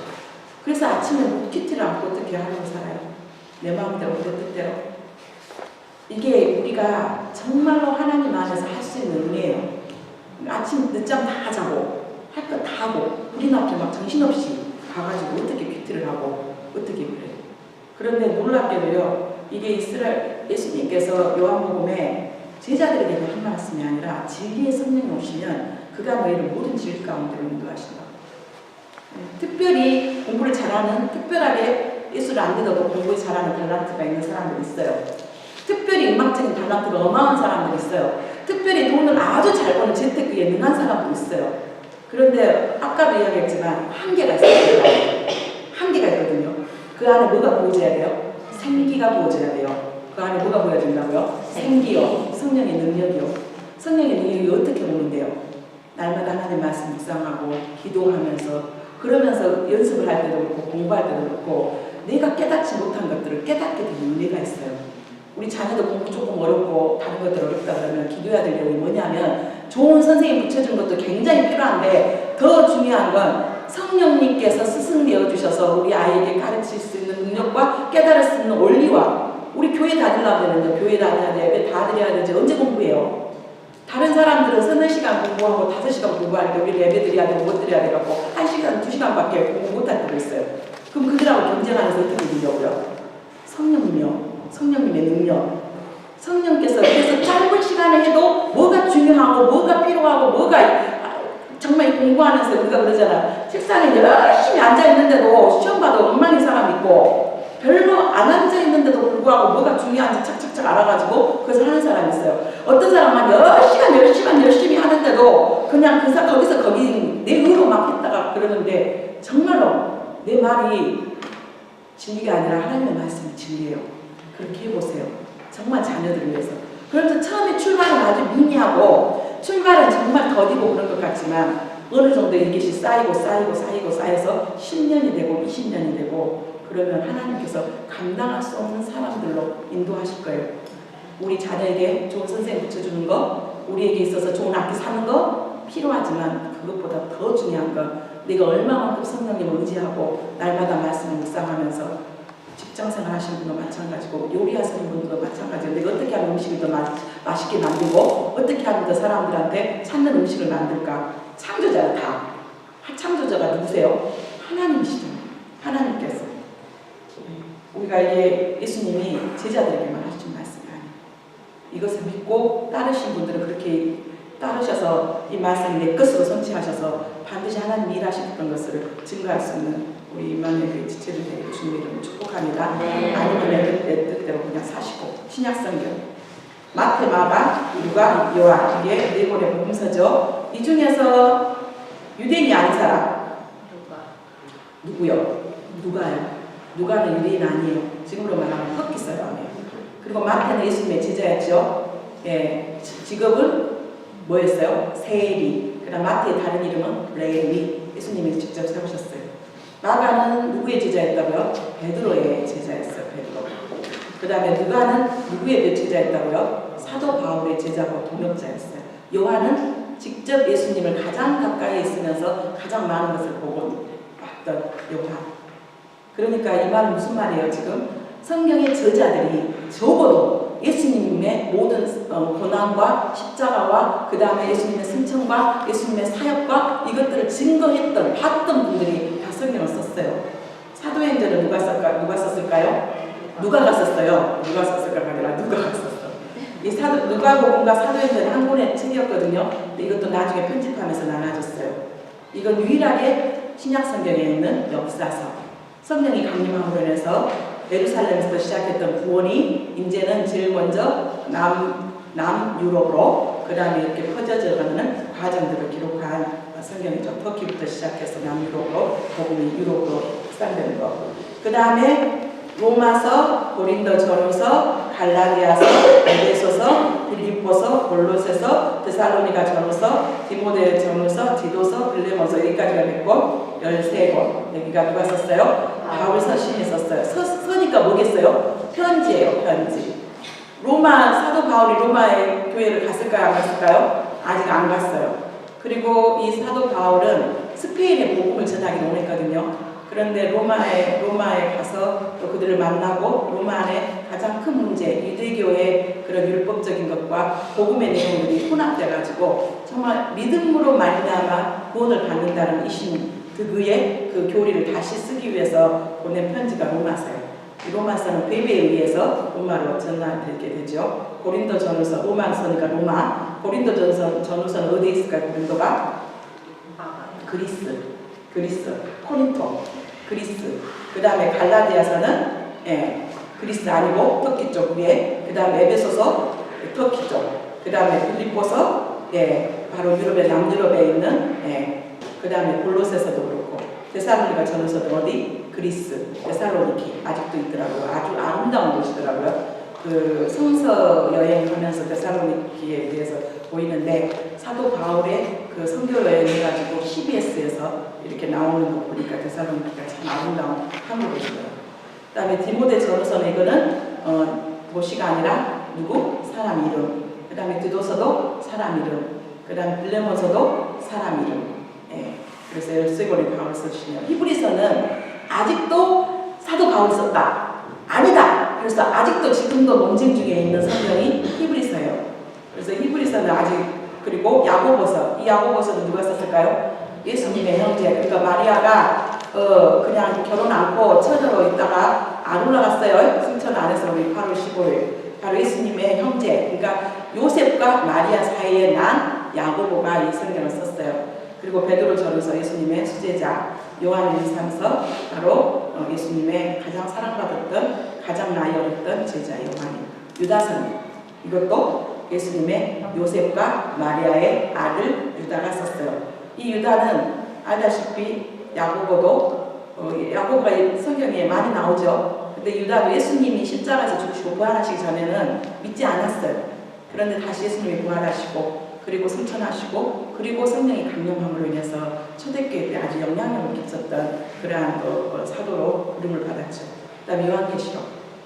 그래서 아침에 큐티를 안고 어떻게 하루를 살아요. 내 마음대로 내 뜻대로. 이게 우리가 정말로 하나님 안에서 할 수 있는 은혜예요. 아침 늦잠 다 자고 할 것 다 하고 우리 앞에 막 정신없이 가가지고 어떻게 큐티를 하고 어떻게 그래. 그런데 놀랍게도요. 이게 이스라엘 예수님께서 요한복음에 제자들에게 한 말씀이 아니라 진리의 성령이 오시면 그가 너희를 모든 진리 가운데로 인도하신다. 특별히 공부를 잘하는, 특별하게 예수를 안 믿어도 공부에 잘하는 달란트가 있는 사람들이 있어요. 특별히 음악적인 달란트가 어마어마한 사람들이 있어요. 특별히 돈을 아주 잘 버는 재테크에 능한 사람도 있어요. 그런데 아까도 이야기했지만 한계가 있어요. 한계가 있거든요. 그 안에 뭐가 보여져야 돼요? 생기가 보여져야 돼요. 그 안에 뭐가 보여진다고요? 생기요. 성령의 능력이요. 성령의 능력이 어떻게 오는데요? 날마다 하나님 말씀 묵상하고 기도하면서 그러면서 연습을 할 때도 그렇고 공부할 때도 그렇고 내가 깨닫지 못한 것들을 깨닫게 되는 은혜가 있어요. 우리 자녀도 공부 조금 어렵고 다른 것들 어렵다 그러면 기도해야 될 내용이 뭐냐면 좋은 선생님 붙여준 것도 굉장히 필요한데 더 중요한 건 성령님께서 스승 되어주셔서 우리 아이에게 가르칠 수 있는 능력과 깨달을 수 있는 원리와 우리 교회 다니려면요. 교회 다녀야 돼. 예배 다 드려야 되지. 언제 공부해요? 다른 사람들은 서너 시간 공부하고 5시간 공부할 때 우리 예배 드려야 되고 못 드려야 돼갖고 1시간, 2시간밖에 공부 못할 때도 있어요. 그럼 그들하고 경쟁하면서 어떻게 되려고요? 성령님이요. 성령님의 능력. 성령께서 그래서 짧은 시간에 해도 뭐가 중요하고 뭐가 필요하고 뭐가 정말 공부하면서 우리가 그러잖아. 책상에 열심히 앉아있는데도 시험 봐도 엉망인 사람 있고 별로 안 앉아있는데도 불구하고 뭐가 중요한지 착착착 알아가지고 그것을 하는 사람이 있어요. 어떤 사람은 열심히 하는데도 그냥 거기서 거기 내 의로 막 했다가 그러는데 정말로 내 말이 진리가 아니라 하나님의 말씀이 진리예요. 그렇게 해보세요. 정말 자녀들을 위해서. 그래서 처음에 출발은 아주 미미하고 출발은 정말 더디고 그런 것 같지만 어느 정도 이것이 쌓여서 10년이 되고 20년이 되고 그러면 하나님께서 감당할 수 없는 사람들로 인도하실 거예요. 우리 자녀에게 좋은 선생님 붙여주는 거, 우리에게 있어서 좋은 학교 사는 거 필요하지만 그것보다 더 중요한 건 내가 얼마만큼 성령님을 의지하고 날마다 말씀을 묵상하면서 직장생활 하시는 분도 마찬가지고 요리하시는 분도 마찬가지고 내가 어떻게 하면 음식을 더 맛있게 만들고 어떻게 하면 더 사람들한테 찾는 음식을 만들까. 창조자가 다. 창조자가 누구세요? 하나님이시잖아요. 하나님께서. 우리가 이게 예수님이 제자들에게만 하신 말씀이 아니에요. 이것을 믿고 따르신 분들은 그렇게 따르셔서 이 말씀을 내 것으로 성취하셔서 반드시 하나님이 일하셨던 것을 증거할 수 있는 우리 임마누엘 지체들 되게 주님 이름으로 축복합니다. 네. 아니면 내 뜻대로 그냥 사시고 신약성경 마태, 마가, 루가, 요한 이게 네 권의 복음서죠. 이 중에서 유대인이 아닌 사람 누구요? 누가요? 누가는 유대인 아니에요. 지금으로 말하면 흑기서 사람이에요. 그리고 마태는 예수님의 제자였죠. 예, 직업은 뭐였어요? 세리. 그다음 마태의 다른 이름은 레위. 예수님이 직접 세우셨어요. 마가는 누구의 제자였다고요? 베드로의 제자였어요. 베드로. 그 다음에 누가는 누구의 제자였다고요? 사도 바울의 제자고 동역자였어요. 요한은 직접 예수님을 가장 가까이 있으면서 가장 많은 것을 보고 왔던 요한. 그러니까 이 말은 무슨 말이에요? 지금 성경의 저자들이 적어도 예수님의 모든 고난과 십자가와 그 다음에 예수님의 승천과 예수님의 사역과 이것들을 증거했던 봤던 분들이 다 성경을 썼어요. 사도행전은 누가 썼을까요? 누가가 썼어요. 누가 썼을까가 아니라 누가가 썼어. 이 누가복음과 사도행전은 한 권의 책이었거든요. 근데 이것도 나중에 편집하면서 나눠졌어요. 이건 유일하게 신약성경에 있는 역사서. 성령이 강림함으로 인해서 예루살렘에서 시작했던 구원이 이제는 제일 먼저 남유럽으로 그 다음에 이렇게 퍼져져가는 과정들을 기록한 성경이죠. 터키부터 시작해서 남유럽으로 복음이 유럽으로 확산되는 거. 그 다음에 로마서, 고린도전후서, 갈라디아서, 에베소서, 빌립보서, 골로새서, 데살로니가 전후서, 디모데 전후서, 디도서, 빌레몬서 여기까지가 됐고 13권. 여기가 누가 썼어요? 바울 서신이 썼어요. 서니까 뭐겠어요? 편지예요. 편지. 사도 바울이 로마의 교회를 갔을까요? 안 갔을까요? 아직 안 갔어요. 그리고 이 사도 바울은 스페인에 복음을 전하기 원했거든요. 그런데 로마에 가서 또 그들을 만나고 로마 안에 가장 큰 문제, 유대교의 그런 율법적인 것과 복음의 내용들이 혼합돼가지고 정말 믿음으로 말미암아 구원을 받는다는 그의 그 교리를 다시 쓰기 위해서 보낸 편지가 로마서예요. 이 로마서는 베베에 의해서 로마로 전환되게 되죠. 고린도전후서, 로마서니까 로마, 고린도전후서는 어디에 있을까요? 고린도가 그리스, 코린토, 그리스. 그 다음에 갈라디아서는 그리스 아니고 터키 쪽 위에. 그 다음에 에베소서 터키 쪽. 그 다음에 빌립보서 바로 유럽의 남유럽에 있는. 그 다음에 골로새서도 그렇고. 데살로니가 전후서도 어디? 그리스, 데살로니키 아직도 있더라고요. 아주 아름다운 도시더라고요. 그 성서 여행 하면서 데살로니키에 대해서 보이는데 사도 바울의 그 선교 여행 해가지고 CBS에서 이렇게 나오는 거 보니까 데살로니키가 참 아름다운 한국 도시더라고요. 그 다음에 디모데 전후서는 이거는 도시가 아니라 누구? 사람 이름. 그 다음에 디도서도 사람 이름. 그 다음에 빌레몬서도 사람 이름. 그래서 열쇠고리 바울 쓰시네요. 히브리서는 아직도 사도 바울이 썼다. 아니다. 그래서 아직도 지금도 논쟁 중에 있는 성경이 히브리서예요. 그래서 히브리서는 아직 그리고 야고보서. 이 야고보서는 누가 썼을까요? 예수님의 형제. 그러니까 마리아가 그냥 결혼 않고 처녀로 있다가 안 올라갔어요. 승천 안에서 우리 8월 15일. 바로 예수님의 형제. 그러니까 요셉과 마리아 사이에 난 야고보가 이 성경을 썼어요. 그리고 베드로 전후서 예수님의 수제자, 요한 1~3서 바로 예수님의 가장 사랑받았던 가장 나이 어렸던 제자 요한입니다. 유다서는 이것도 예수님의 요셉과 마리아의 아들 유다가 썼어요. 이 유다는 알다시피 야고보가 성경에 많이 나오죠. 근데 유다도 예수님이 십자가에서 죽으시고 부활하시기 전에는 믿지 않았어요. 그런데 다시 예수님이 부활하시고 그리고 승천하시고 그리고 성령의 강림함으로 인해서 초대교회 때 아주 영향력을 끼쳤던 그러한 사도로 부름을 받았죠. 그 다음에 요한계시록.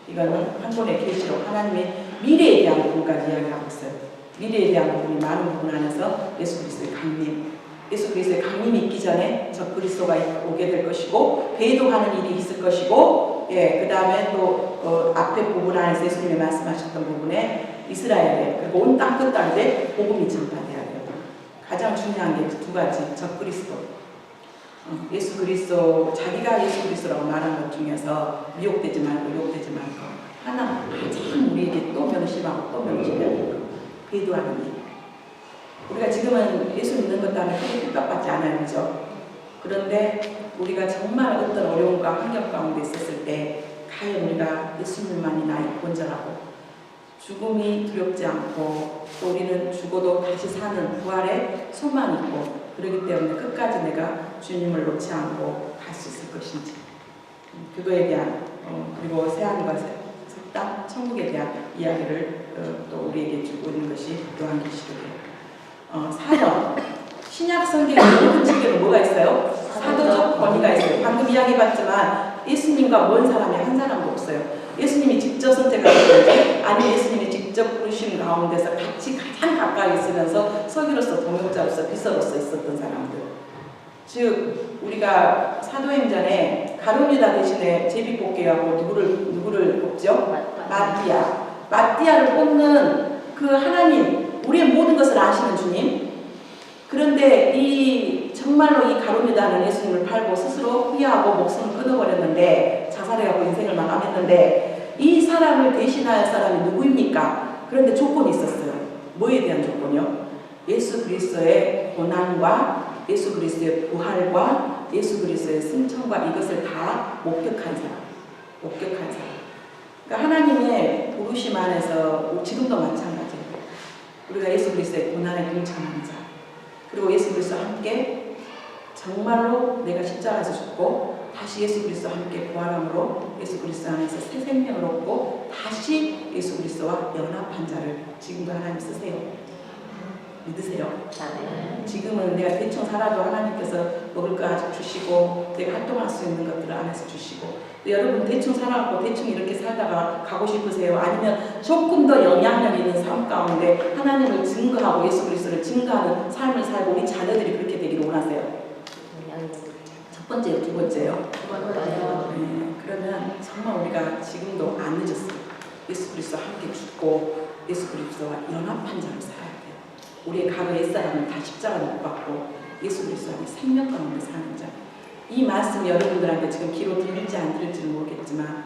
이거는 한 권의 계시록. 하나님의 미래에 대한 부분까지 이야기하고 있어요. 미래에 대한 부분이 많은 부분 안에서 예수 그리스도의 강림. 예수 그리스도의 강림이 있기 전에 적그리스도가 오게 될 것이고 배도하는 일이 있을 것이고 그 다음에 또 앞에 부분 안에서 예수님이 말씀하셨던 부분에 이스라엘에 그리고 온 땅 끝까지 복음이 전파돼야 돼요. 가장 중요한 게 두 가지. 적그리스도. 예수 그리스도 자기가 예수 그리스도라고 말한 것 중에서 미혹되지 말고 욕되지 말고 하나 참 우리에게 또 명심하고 또 명심해야 될 거. 배도하는 일. 우리가 지금은 예수 믿는 것 때문에 크게 핍박받지 않아요. 그죠? 그런데 우리가 정말 어떤 어려움과 환경 가운데 있었을 때 과연 우리가 예수님만이 나의 구원자라고 죽음이 두렵지 않고 또 우리는 죽어도 다시 사는 부활의 소망이 있고 그렇기 때문에 끝까지 내가 주님을 놓지 않고 갈 수 있을 것인지 그거에 대한 그리고 새하늘과 새 땅 천국에 대한 이야기를 또 우리에게 주고 있는 것이 요한계시록이에요. 사역 신약 성경의 모든 책에는 뭐가 있어요? 사도적 권위가 있어요. 방금 이야기해봤지만 예수님과 먼 사람이 한 사람도 없어요. 예수님이 직접 선택하셨는지 아니면 예수님이 직접 부르신 가운데서 같이 가장 가까이 있으면서 서기로서 동역자로서 비서로서 있었던 사람들. 즉 우리가 사도행전에 가룟유다 대신에 제비뽑기하고 누구를 뽑죠? 마띠아를 뽑는 그 하나님, 우리의 모든 것을 아시는 주님. 그런데 정말로 이 가룟유다는 예수님을 팔고 스스로 후회하고 목숨을 끊어버렸는데 자살해가고 인생을 마감했는데 이 사람을 대신할 사람이 누구입니까? 그런데 조건이 있었어요. 뭐에 대한 조건이요? 예수 그리스도의 고난과 예수 그리스도의 부활과 예수 그리스도의 승천과 이것을 다 목격한 사람. 그러니까 하나님의 부르심 안에서 지금도 마찬가지예요. 우리가 예수 그리스도의 고난에 동참한 자. 그리고 예수 그리스도와 함께 정말로 내가 십자가에서 죽고 다시 예수 그리스도와 함께 부활함으로 예수 그리스도 안에서 새 생명을 얻고 다시 예수 그리스도와 연합한 자를 지금도 하나님 쓰세요. 믿으세요? 지금은 내가 대충 살아도 하나님께서 먹을 거 아직 주시고 내가 활동할 수 있는 것들을 안에서 주시고 여러분 대충 살아갖고 대충 이렇게 살다가 가고 싶으세요? 아니면 조금 더 영향력 있는 삶 가운데 하나님을 증거하고 예수 그리스도를 증거하는 삶을 살고 우리 자녀들 번째요, 두 번째요? 네, 그러면 정말 우리가 지금도 안 늦었어요. 예수 그리스도와 함께 죽고 예수 그리스도와 연합한 자로 살아야 돼요. 우리의 과거 옛사람은 다 십자가를 못 받고 예수 그리스도와 생명 가운데 사는 자. 이 말씀 여러분들한테 지금 귀로 들릴지 안 들릴지는 모르겠지만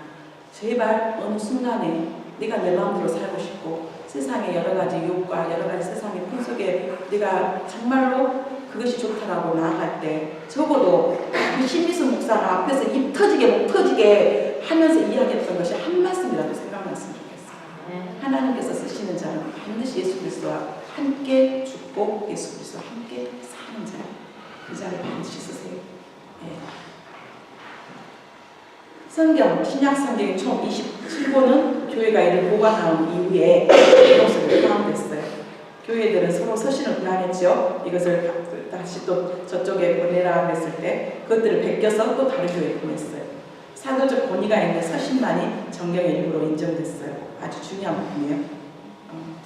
제발 어느 순간에 내가 내 마음대로 살고 싶고 세상의 여러 가지 유혹과 여러 가지 세상의 품 속에 내가 정말로 그것이 좋다라고 나아갈 때 적어도 그 신미수 목사가 앞에서 입 터지게 목 터지게 하면서 이야기했던 것이 한 말씀이라도 생각났으면 좋겠어요. 하나님께서 쓰시는 자는 반드시 예수 그리스도와 함께 죽고 예수 그리스도와 함께 사는 자예요. 그 자를 반드시 쓰세요. 네. 성경, 신약 성경이 총 27권은 교회가 이를 보관한 이후에 이것을 포함됐어요. 교회들은 서로 서신을 교환했죠. 이것을 다시 또 저쪽에 보내라 했을 때 그것들을 베껴서 또 다른 교회에 보냈어요. 사도적 권위가 있는 서신만이 정경의 일부로 인정됐어요. 아주 중요한 부분이에요.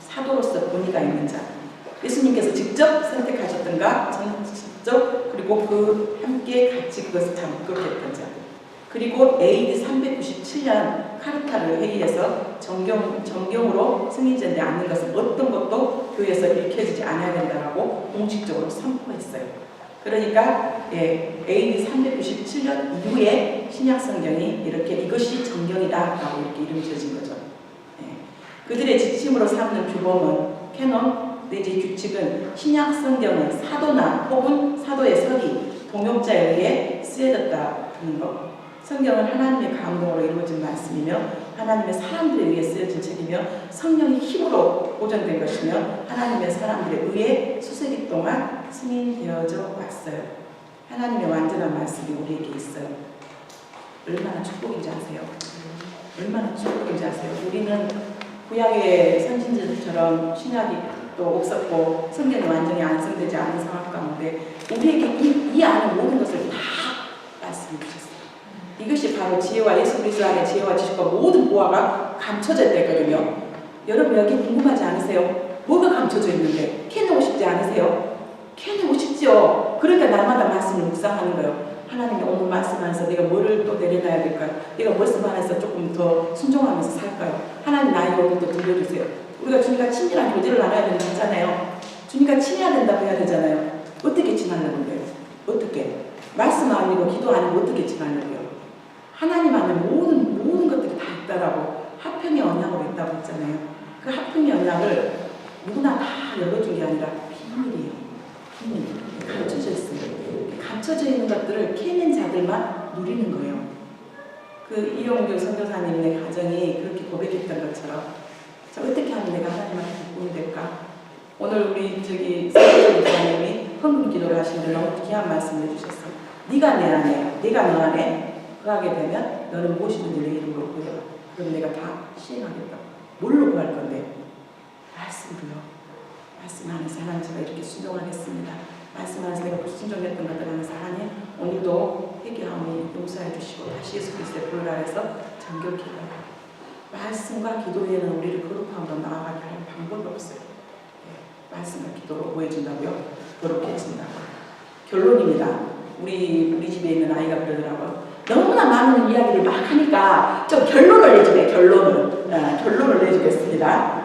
사도로서 권위가 있는 자. 예수님께서 직접 선택하셨던가 저는 직접 그리고 그 함께 같이 그것을 잠극했던 자. 그리고 AD 397년 카르타르 회의에서 정경으로 승인전에 앉는 것은 어떤 것도 교회에서 읽혀지지 않아야 된다라고 공식적으로 선포했어요. 그러니까 AD 397년 이후에 신약 성경이 이렇게 이것이 정경이다라고 이렇게 이름이 지어진 거죠. 그들의 지침으로 삼는 규범은 캐논 내지 규칙은 신약 성경은 사도나 혹은 사도의 서기, 동역자에 의해 쓰여졌다는 것. 성경은 하나님의 감동으로 이루어진 말씀이며 하나님의 사람들에 의해 쓰여진 책이며 성령의 힘으로 보존된 것이며 하나님의 사람들에 의해 수세기 동안 승인되어져 왔어요. 하나님의 완전한 말씀이 우리에게 있어요. 얼마나 축복인지 아세요? 얼마나 축복인지 아세요? 우리는 구약의 선진들처럼 신약이 또 없었고 성경이 완전히 완성되지 않은 상황 가운데 우리에게 이 안에 모든 것을 다 말씀해 주셨어요. 이것이 바로 지혜와 예수 그리스도 안에 지혜와 지식과 모든 보화가 감춰져 있거든요. 여러분 여기 궁금하지 않으세요? 뭐가 감춰져 있는데 캐내고 싶지 않으세요? 캐내고 싶죠. 그러니까 날마다 말씀을 묵상하는 거예요. 하나님의 오늘 말씀 안에서 내가 뭐를 또 내려놔야 될까요? 내가 말씀 안에서 조금 더 순종하면서 살까요? 하나님 나의 욕을 또 들려주세요. 우리가 주님과 친밀한 교제를 나눠야 된다고 했잖아요. 주님과 친해야 된다고 해야 되잖아요. 어떻게 친하려고요? 어떻게? 말씀 아니고 기도 아니고 어떻게 친하려고요? 하나님 안에 모든 것들이 다 있다라고 화평의 언약으로 있다고 했잖아요. 그 화평의 언약을 누구나 다 열어준 게 아니라 비밀이에요. 비밀. 감춰져 있어요. 감춰져 있는 것들을 캐낸 자들만 누리는 거예요. 그 이용규 선교사님의 가정이 그렇게 고백했던 것처럼 자, 어떻게 하면 내가 하나님한테 기쁨이 될까? 오늘 우리 선교사 목사님이 헌금 기도를 하시는데 너무 귀한 말씀을 해주셨어요. 네가 내 안에, 내가 너 안에 구하게 되면 너는 무엇이든지 내 이름으로 구해라. 그럼 내가 다 시행하겠다. 뭘로 구할 건데? 말씀으로요. 말씀 안에서 하나님 제가 이렇게 순종하겠습니다. 말씀 안에서 내가 불순종했던 것들 안에서 하나님 오늘도 회개하오니 용서해 주시고 다시 예수 그리스도의 보혈 아래서 정결케 하라. 말씀과 기도 외에는 우리를 거룩함으로 나아가게 할 방법이 없어요. 말씀과 기도로 구해준다고요? 거룩해진다고. 결론입니다. 우리 집에 있는 아이가 그러더라고요. 너무나 많은 이야기를 막 하니까 좀 결론을 내주래. 결론을 내주겠습니다.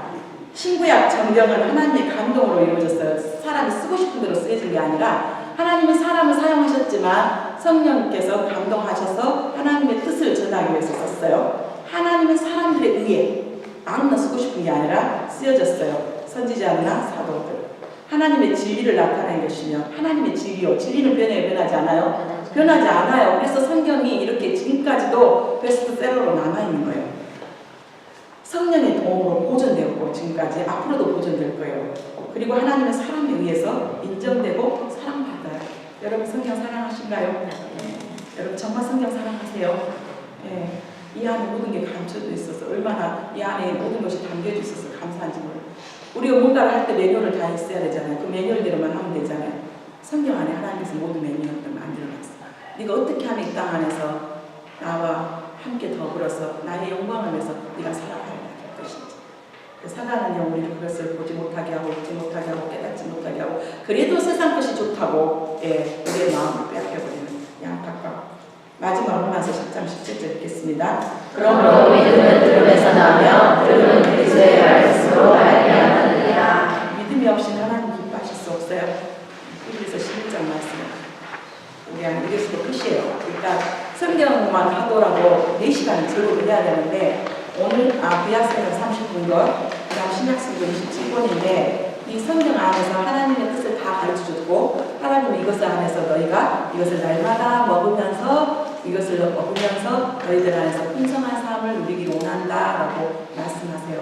신구약 정경은 하나님의 감동으로 이루어졌어요. 사람이 쓰고 싶은 대로 쓰여진 게 아니라 하나님이 사람을 사용하셨지만 성령께서 감동하셔서 하나님의 뜻을 전하기 위해서 썼어요. 하나님의 사람들에 의해 아무나 쓰고 싶은 게 아니라 쓰여졌어요. 선지자나 사도들. 하나님의 진리를 나타낸 것이며 하나님의 진리요. 진리는 변하지 않아요? 변하지 않아요. 그래서 성경이 이렇게 지금까지도 베스트셀러로 남아있는 거예요. 성령의 도움으로 보존되었고 지금까지 앞으로도 보존될 거예요. 그리고 하나님의 사람에 의해서 인정되고 사랑받아요. 여러분 성경 사랑하신가요? 네. 여러분 정말 성경 사랑하세요? 네. 이 안에 모든 게 감춰져 있어서 얼마나 이 안에 모든 것이 담겨져 있어서 감사한지 몰라요. 우리가 뭔가를 할 때 매뉴얼을 다 있어야 되잖아요. 그 매뉴얼대로만 하면 되잖아요. 성경 안에 하나님께서 모든 매뉴얼을 만들어놨어요. 네가 어떻게 하면 이 땅 안에서 나와 함께 더불어서 나의 영광을 위해서 네가 살아가야 할 것인지. 사단은 우리를 그것을 보지 못하게 하고 읽지 못하게 하고 깨닫지 못하게 하고 그래도 세상 것이 좋다고 우리의 마음을 빼앗겨버리는 양박과 로마서 10장 17절 읽겠습니다. 그러므로 믿음은 들음에서 나며 들음은 그리스도의 말씀으로 말미암으리라. 믿음이 없이는 하나님 기뻐하실 수 없어요. 히브리서 11장 말씀. 우리 안 읽으시고 끝이에요. 일단 성경만 하더라도 4시간을 즐거워 해야 되는데 오늘 구약성경 30분 것, 그 다음 신약성경 27번인데 이 성경 안에서 하나님의 뜻을 다 가르쳐줬고 하나님은 이것을 안에서 너희가 이것을 날마다 먹으면서 이것을 먹으면서 너희들 안에서 풍성한 삶을 누리기 원한다라고 말씀하세요.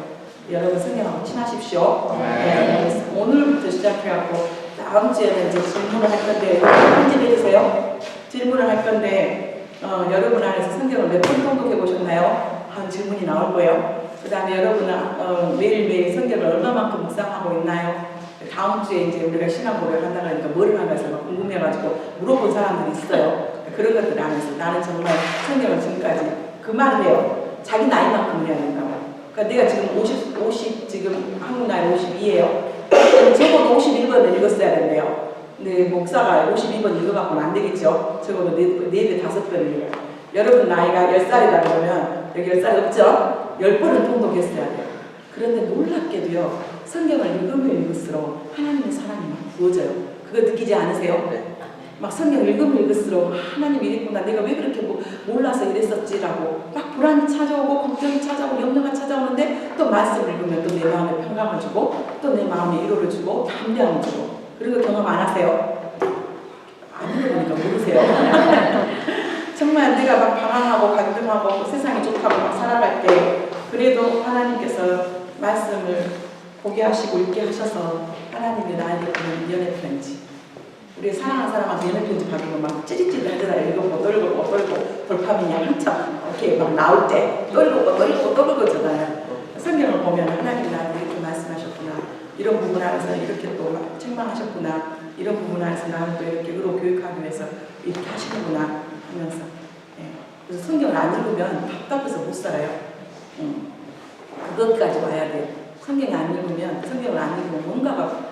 여러분 성경하고 친하십시오. 네. 오늘부터 시작해갖고 다음 주에는 이제 질문을 할 건데 편집해 주세요. 질문을 할 건데 여러분 안에서 성경을 몇 번 통독해 보셨나요? 한 질문이 나올 거예요. 그 다음에 여러분은 매일매일 성경을 얼마만큼 묵상하고 있나요? 다음 주에 이제 우리가 신앙 고백을 한다고 하니까 뭐를 하면서 막 궁금해가지고 물어본 사람들이 있어요. 그런 것들 안에서 나는 정말 성경을 지금까지 그 말을 해요. 자기 나이만큼 해야 된다고. 그러니까 내가 지금 50 지금 한국 나이 52예요. 적어도 51번을 읽었어야 된대요. 근데 목사가 52번 읽어갖고는 안 되겠죠. 적어도 4배, 5번을 읽어요. 여러분 나이가 10살이다 그러면 여기 10살 없죠? 10번은 통독했어야 돼요. 그런데 놀랍게도요. 성경을 읽으면 읽을수록 하나님의 사랑이 막 부어져요. 그거 느끼지 않으세요? 막 성경 읽으면 읽을수록 하나님 이랬구나. 내가 왜 그렇게 몰라서 이랬었지라고 막 불안이 찾아오고 걱정이 찾아오고 염려가 찾아오는데 또 말씀을 읽으면 또 내 마음에 평강을 주고 또 내 마음에 위로를 주고 담대함을 주고 그런 거 경험 안 하세요? 안 읽어보니까 모르세요. 정말 내가 막 방황하고 갈등하고 세상이 좋다고 막 살아갈 때 그래도 하나님께서 말씀을 보게 하시고 읽게 하셔서 하나님이 나에게 보낸 연애 편지 우리 사랑하는 사람한테 연애 편지 받으면 막 찌릿찌릿 하잖아. 읽고 떨고 돌파민이 한참 이렇게 막 나올 때 떨고잖아요. 성경을 보면 하나님이 나한테 이렇게 말씀하셨구나. 이런 부분 안에서 이렇게 또 책망하셨구나. 이런 부분 안에서 나는 또 이렇게 의로 교육하기 위해서 이렇게 하시는구나 하면서 그래서 성경을 안 읽으면 답답해서 못 살아요. 그것까지 와야 돼요. 성경을 안 읽으면 뭔가가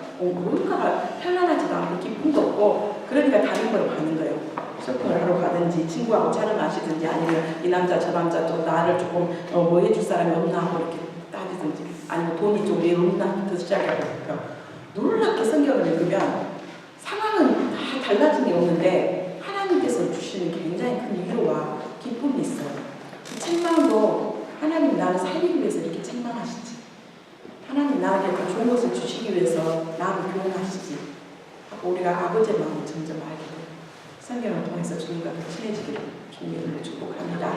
편안하지도 않고 기쁨도 없고 그러니까 다른 걸로 가는 거예요. 쇼핑을 하러 가든지 친구하고 차를 마시든지 아니면 이 남자 저 남자 또 나를 조금 뭐 해줄 사람이 없나 하고 이렇게 따지든지 아니면 돈이 좀 왜 없나 더 시작하고 놀랍게 성경을 읽으면 상황은 다 달라진 게 없는데 하나님께서 주시는 굉장히 큰 위로와 기쁨이 있어요. 그 책망도 하나님 나를 살리기 위해서 이렇게 책망하시지. 하나님 나에게 더 좋은 것을 주시기 위해서 나를 교훈하시지. 하고 우리가 아버지의 마음을 점점 알게 돼요. 성경을 통해서 주님과 더 친해지기를 주님을 축복합니다.